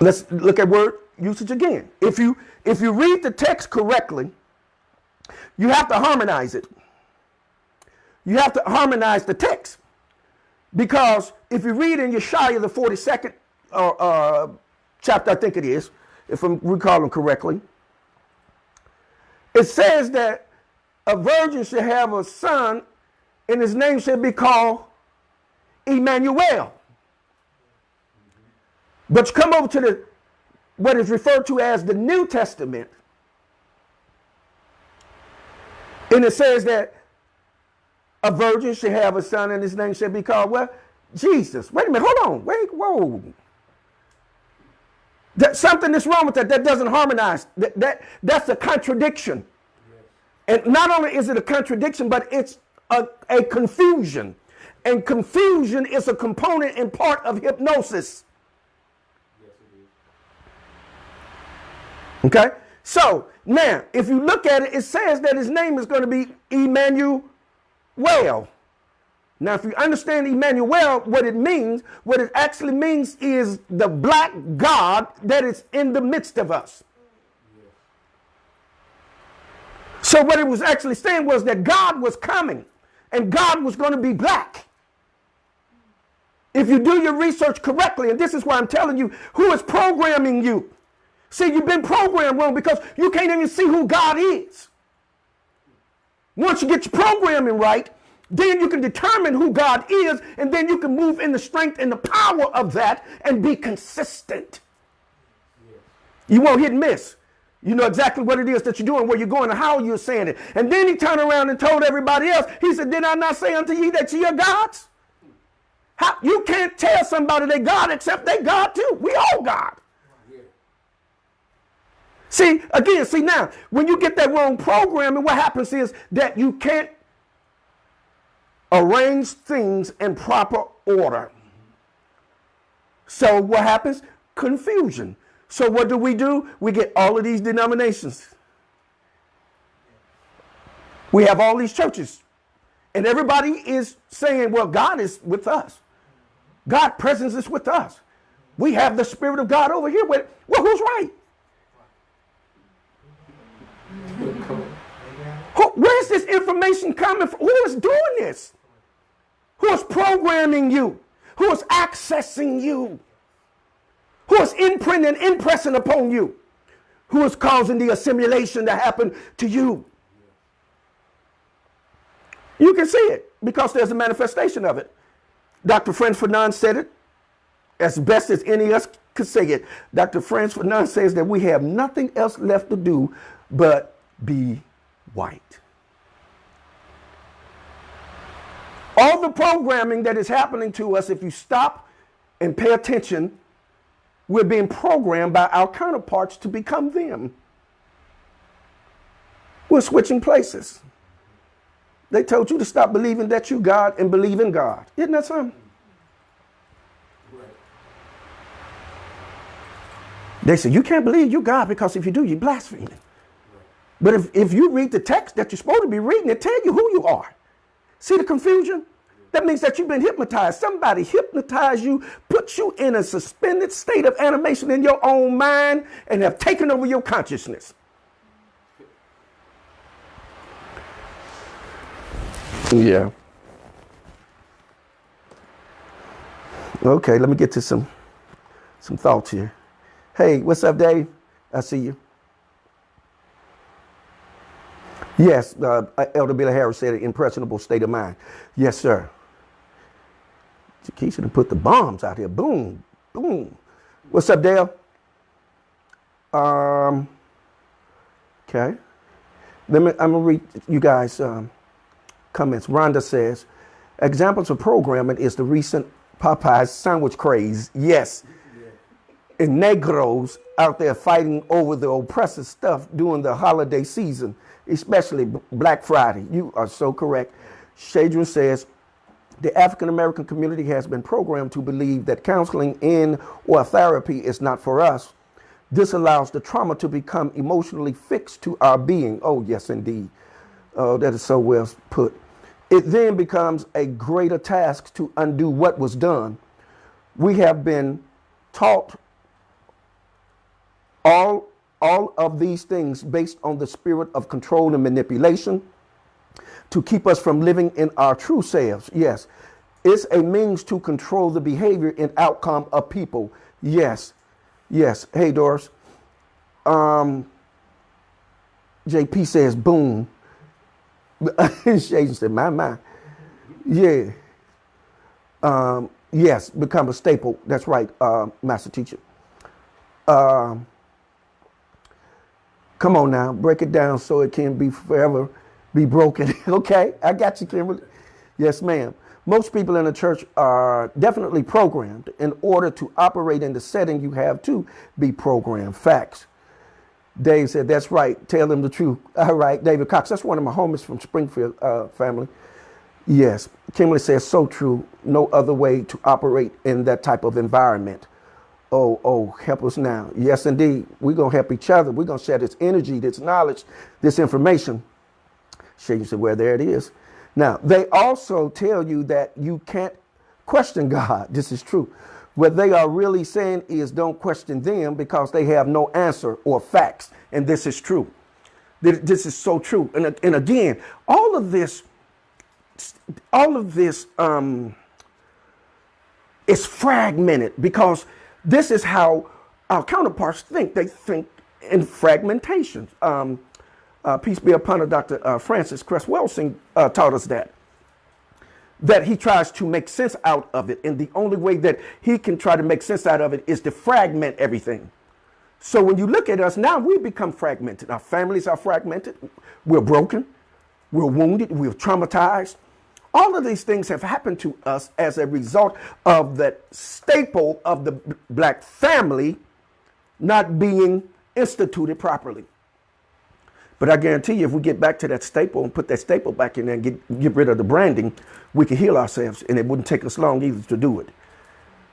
Let's look at word usage again. If you read the text correctly, you have to harmonize it. You have to harmonize the text. Because if you read in Yeshaya, the 42nd chapter, I think it is, if I'm recalling correctly, it says that a virgin should have a son, and his name should be called Emmanuel. But you come over to what is referred to as the New Testament, and it says that a virgin should have a son, and his name should be called what? Jesus. Wait a minute, hold on. Wait, whoa. Something is wrong with that. That doesn't harmonize. That's a contradiction. Yes. And not only is it a contradiction, but it's a confusion. And confusion is a component and part of hypnosis. Yes, it is. Okay? So, now, if you look at it, it says that his name is going to be Emmanuel. Now, if you understand Emmanuel, what it actually means is the black God that is in the midst of us. Yes. So what it was actually saying was that God was coming, and God was going to be black. If you do your research correctly, and this is why I'm telling you, who is programming you? See, you've been programmed wrong because you can't even see who God is. Once you get your programming right, then you can determine who God is, and then you can move in the strength and the power of that and be consistent. Yes. You won't hit and miss. You know exactly what it is that you're doing, where you're going, and how you're saying it. And then he turned around and told everybody else, he said, did I not say unto you that ye are gods? How, you can't tell somebody they God except they God too. We all God. Yeah. See, now, when you get that wrong programming, what happens is that you can't arrange things in proper order. So what happens? Confusion. So what do? We get all of these denominations. We have all these churches. And everybody is saying, well, God is with us. God's presence is with us. We have the Spirit of God over here. Well, who's right? Where's this information coming from? Who is doing this? Who is programming you? Who is accessing you? Who is imprinting and impressing upon you? Who is causing the assimilation to happen to you? You can see it because there's a manifestation of it. Dr. Franz Fanon said it as best as any of us could say it. Dr. Franz Fanon says that we have nothing else left to do but be white. All the programming that is happening to us, if you stop and pay attention, we're being programmed by our counterparts to become them. We're switching places. They told you to stop believing that you God and believe in God. Isn't that something? Right. They said, you can't believe you God because if you do, you're blaspheming. Right. But if you read the text that you're supposed to be reading, it tells you who you are. See the confusion? That means that you've been hypnotized. Somebody hypnotized you, put you in a suspended state of animation in your own mind, and have taken over your consciousness. Yeah. Okay, let me get to some thoughts here. Hey, what's up, Dave? I see you. Yes, Elder Billy Harris said impressionable state of mind. Yes, sir. Keisha done put the bombs out here. Boom, boom. What's up, Dale? Okay. I'm gonna read you guys comments. Rhonda says, examples of programming is the recent Popeyes sandwich craze. Yes. And Negroes out there fighting over the oppressive stuff during the holiday season. especially Black Friday. You are so correct. Shadron says, the African American community has been programmed to believe that counseling in or therapy is not for us. This allows the trauma to become emotionally fixed to our being. Oh, yes, indeed. Oh, that is so well put. It then becomes a greater task to undo what was done. We have been taught all of these things based on the spirit of control and manipulation to keep us from living in our true selves. Yes, it's a means to control the behavior and outcome of people. Yes, yes. Hey, Doris. JP says, boom. Shady said, my. Yeah. Yes, become a staple. That's right, Master Teacher. Come on now, break it down so it can be forever be broken. Okay, I got you, Kimberly. Yes, ma'am. Most people in the church are definitely programmed in order to operate in the setting you have to be programmed. Facts. Dave said, that's right. Tell them the truth. All right, David Cox. That's one of my homies from Springfield family. Yes. Kimberly says, so true. No other way to operate in that type of environment. Oh, help us now. Yes, indeed. We're going to help each other. We're going to share this energy, this knowledge, this information. Shady said, well, there it is. Now, they also tell you that you can't question God. This is true. What they are really saying is don't question them because they have no answer or facts. And this is true. This is so true. And again, all of this is fragmented because this is how our counterparts think. They think in fragmentation. Peace be upon her, Dr. Francis Cress Welsing taught us that he tries to make sense out of it. And the only way that he can try to make sense out of it is to fragment everything. So when you look at us now, we become fragmented. Our families are fragmented. We're broken. We're wounded. We're traumatized. All of these things have happened to us as a result of that staple of the Black family not being instituted properly. But I guarantee you, if we get back to that staple and put that staple back in there and get rid of the branding, we can heal ourselves, and it wouldn't take us long either to do it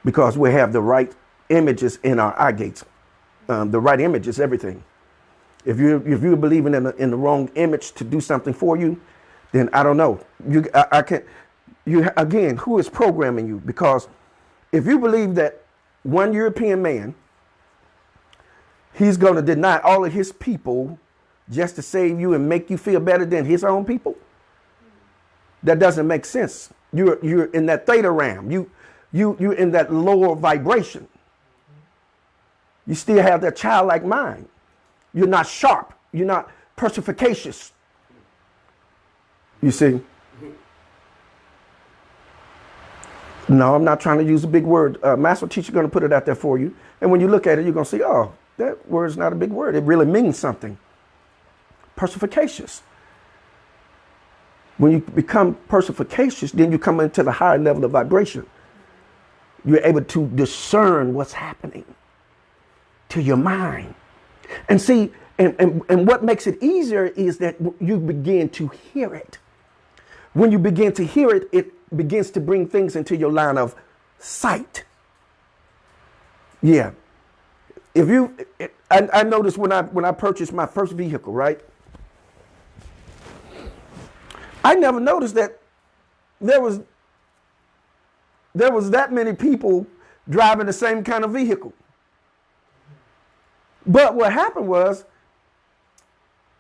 because we have the right images in our eye gates. The right image is everything. If you're believing in the wrong image to do something for you, then I don't know. I can't. Again, who is programming you? Because if you believe that one European man, he's going to deny all of his people just to save you and make you feel better than his own people, that doesn't make sense. You're in that theta realm. You're in that lower vibration. You still have that childlike mind. You're not sharp. You're not perspicacious. You see? No, I'm not trying to use a big word. Master Teacher going to put it out there for you. And when you look at it, you're going to see, oh, that word's not a big word. It really means something. Perspicacious. When you become perspicacious, then you come into the higher level of vibration. You're able to discern what's happening to your mind. And see, and what makes it easier is that you begin to hear it. When you begin to hear it, it begins to bring things into your line of sight. Yeah. I noticed when I purchased my first vehicle, right? I never noticed that there was that many people driving the same kind of vehicle. But what happened was,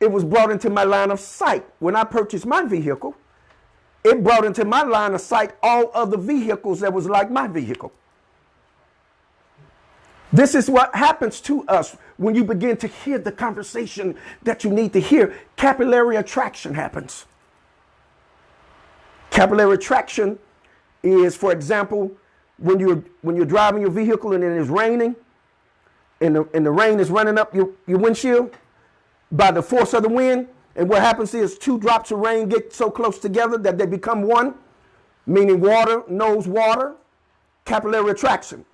it was brought into my line of sight. When I purchased my vehicle, it brought into my line of sight all other vehicles that was like my vehicle. This is what happens to us when you begin to hear the conversation that you need to hear. Capillary attraction happens. Capillary attraction is, for example, when you're driving your vehicle and it is raining, and the rain is running up your windshield by the force of the wind, and what happens is 2 drops of rain get so close together that they become one, meaning water knows water, capillary attraction.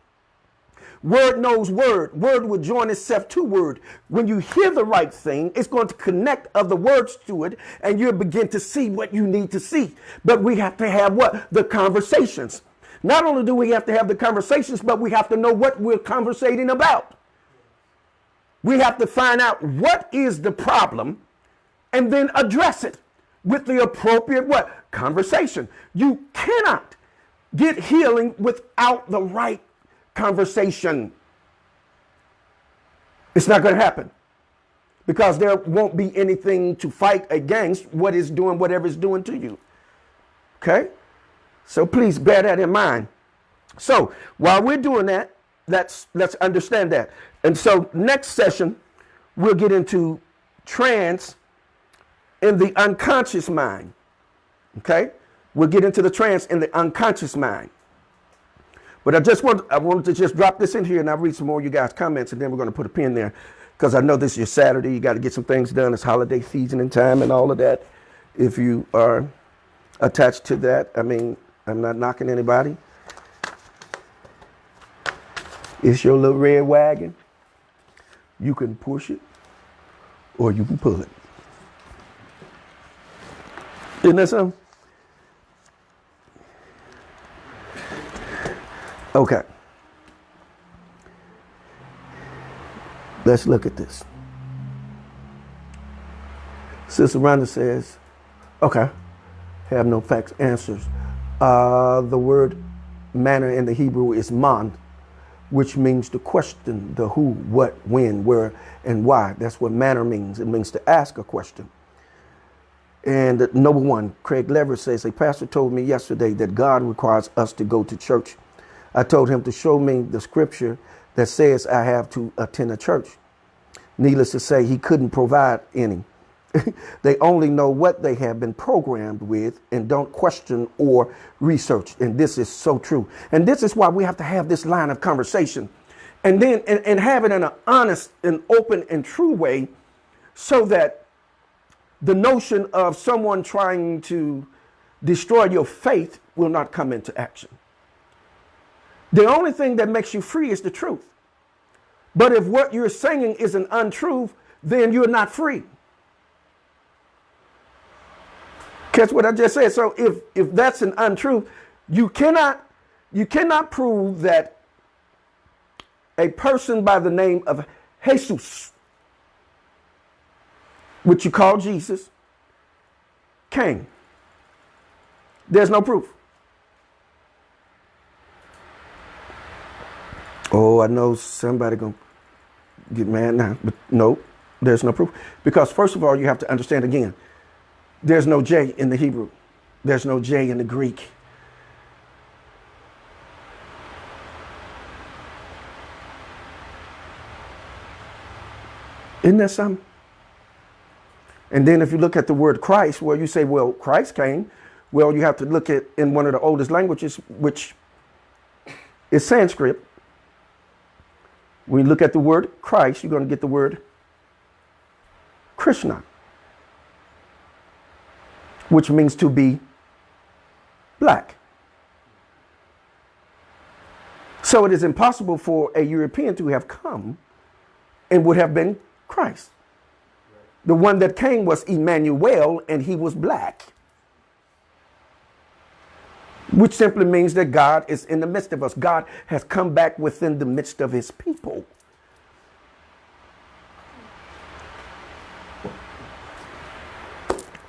Word knows word. Word will join itself to word. When you hear the right thing, it's going to connect other words to it, and you'll begin to see what you need to see. But we have to have what? The conversations. Not only do we have to have the conversations, but we have to know what we're conversating about. We have to find out what is the problem and then address it with the appropriate what? Conversation. You cannot get healing without the right conversation. It's not going to happen because there won't be anything to fight against what is doing whatever it's doing to you. Okay? So please bear that in mind. So while we're doing that, let's understand that. And so next session, we'll get into trance in the unconscious mind. Okay? We'll get into the trance in the unconscious mind. But I wanted to just drop this in here and I'll read some more of you guys' comments and then we're going to put a pin there because I know this is your Saturday. You got to get some things done. It's holiday season and time and all of that. If you are attached to that, I mean, I'm not knocking anybody. It's your little red wagon. You can push it or you can pull it. Isn't that something? Okay. Let's look at this. Sister Rhonda says, okay, have no facts, answers. The word manner in the Hebrew is man, which means to question the who, what, when, where, and why. That's what manner means. It means to ask a question. And number one, Craig Leverett says, a pastor told me yesterday that God requires us to go to church. I told him to show me the scripture that says I have to attend a church. Needless to say, he couldn't provide any. They only know what they have been programmed with and don't question or research. And this is so true. And this is why we have to have this line of conversation and then and have it in an honest and open and true way so that the notion of someone trying to destroy your faith will not come into action. The only thing that makes you free is the truth. But if what you're saying is an untruth, then you're not free. Catch what I just said? So if that's an untruth, you cannot prove that a person by the name of Jesus, which you call Jesus, came. There's no proof. Oh, I know somebody gonna get mad now, but no, there's no proof. Because first of all, you have to understand again, there's no J in the Hebrew. There's no J in the Greek. Isn't that something? And then if you look at the word Christ, well, you say, well, Christ came. Well, you have to look at in one of the oldest languages, which is Sanskrit. When you look at the word Christ, you're going to get the word Krishna, which means to be black. So it is impossible for a European to have come and would have been Christ. The one that came was Emmanuel, and he was black, which simply means that God is in the midst of us. God has come back within the midst of his people.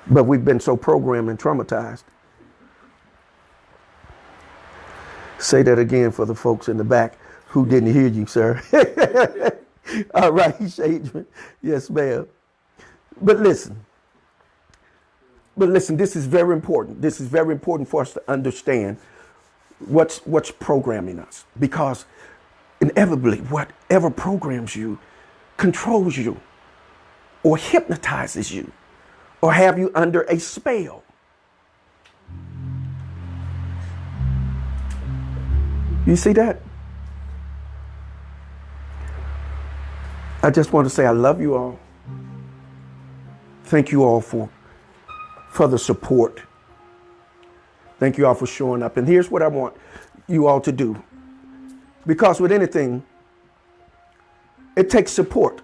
But we've been so programmed and traumatized. Say that again for the folks in the back who didn't hear you, sir. All right, Shadman. Yes, ma'am. But listen, this is very important. This is very important for us to understand what's programming us. Because inevitably, whatever programs you controls you or hypnotizes you or have you under a spell. You see that? I just want to say I love you all. Thank you all for the support. Thank you all for showing up. And here's what I want you all to do. Because with anything, it takes support.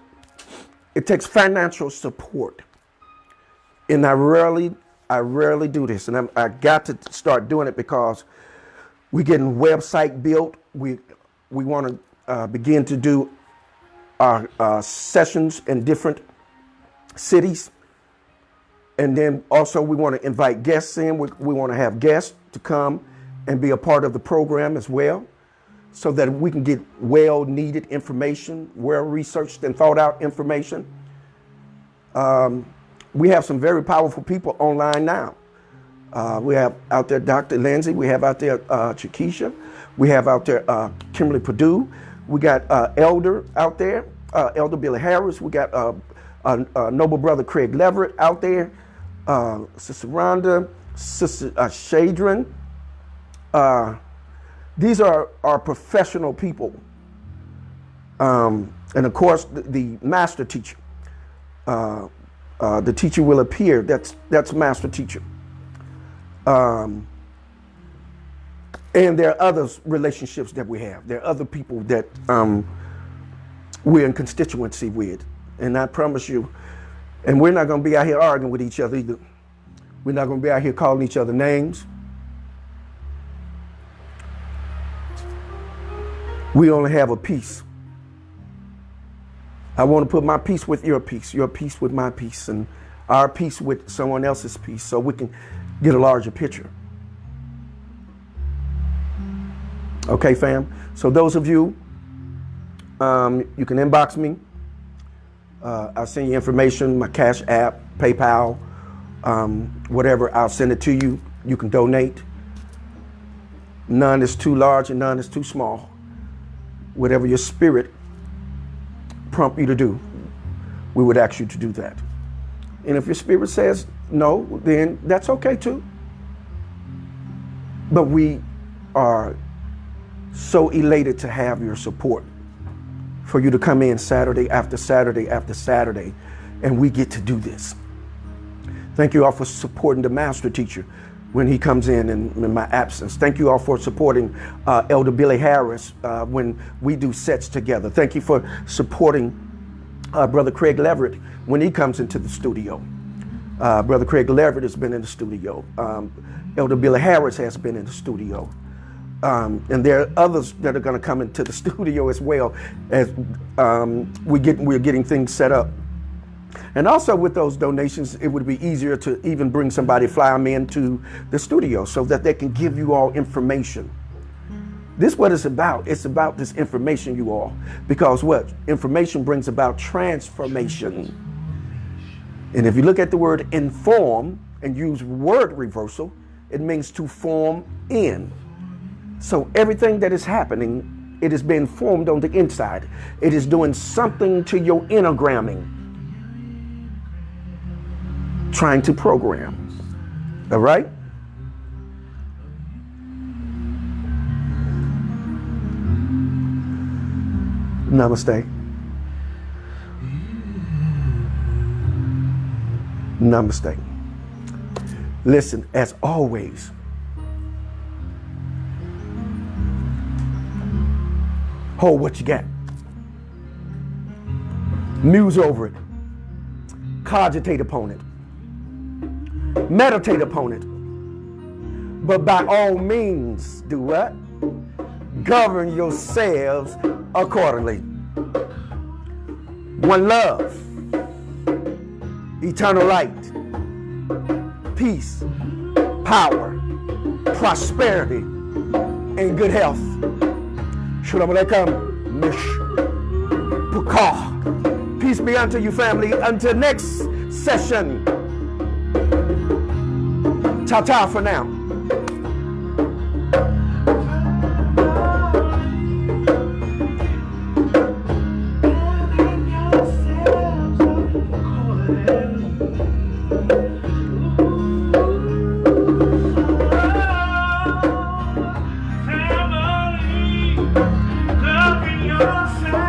It takes financial support. And I rarely do this. And I got to start doing it because we're getting website built. We want to begin to do our sessions in different cities. And then also we want to invite guests in. We want to have guests to come and be a part of the program as well, so that we can get well-needed information, well-researched and thought-out information. We have some very powerful people online now. We have out there Dr. Lindsay. We have out there Chiquisha. We have out there Kimberly Purdue. We got Elder out there, Elder Billy Harris. We got Noble Brother Craig Leverett out there, Sister Rhonda, Sister Shadron. These are our professional people. And of course, the master teacher. The teacher will appear. That's master teacher. And there are other relationships that we have. There are other people that we're in constituency with. And I promise you, and we're not going to be out here arguing with each other either. We're not going to be out here calling each other names. We only have a peace. I want to put my peace with your peace with my peace, and our peace with someone else's peace, so we can get a larger picture. Okay, fam? So those of you, you can inbox me. I'll send you information, my Cash App, PayPal, whatever. I'll send it to you. You can donate. None is too large and none is too small. Whatever your spirit prompt you to do, we would ask you to do that. And if your spirit says no, then that's okay too. But we are so elated to have your support, for you to come in Saturday after Saturday after Saturday, and we get to do this. Thank you all for supporting the master teacher when he comes in my absence. Thank you all for supporting Elder Billy Harris when we do sets together. Thank you for supporting Brother Craig Leverett when he comes into the studio. Brother Craig Leverett has been in the studio. Elder Billy Harris has been in the studio. And there are others that are going to come into the studio as well as we're getting things set up. And also with those donations, it would be easier to even bring somebody, fly them into the studio so that they can give you all information. This is what it's about. It's about this information, you all. Because what? Information brings about transformation. And if you look at the word inform and use word reversal, it means to form in. So everything that is happening, it is being formed on the inside. It is doing something to your enneagramming. Trying to program. All right? Namaste. Namaste. Listen, as always, hold what you got. Muse over it. Cogitate upon it. Meditate upon it. But by all means, do what? Govern yourselves accordingly. One love, eternal light, peace, power, prosperity, and good health. Shalom Aleichem, Mish Pukah. Peace be unto you, family. Until next session. Ta-ta for now. Family, love yourself.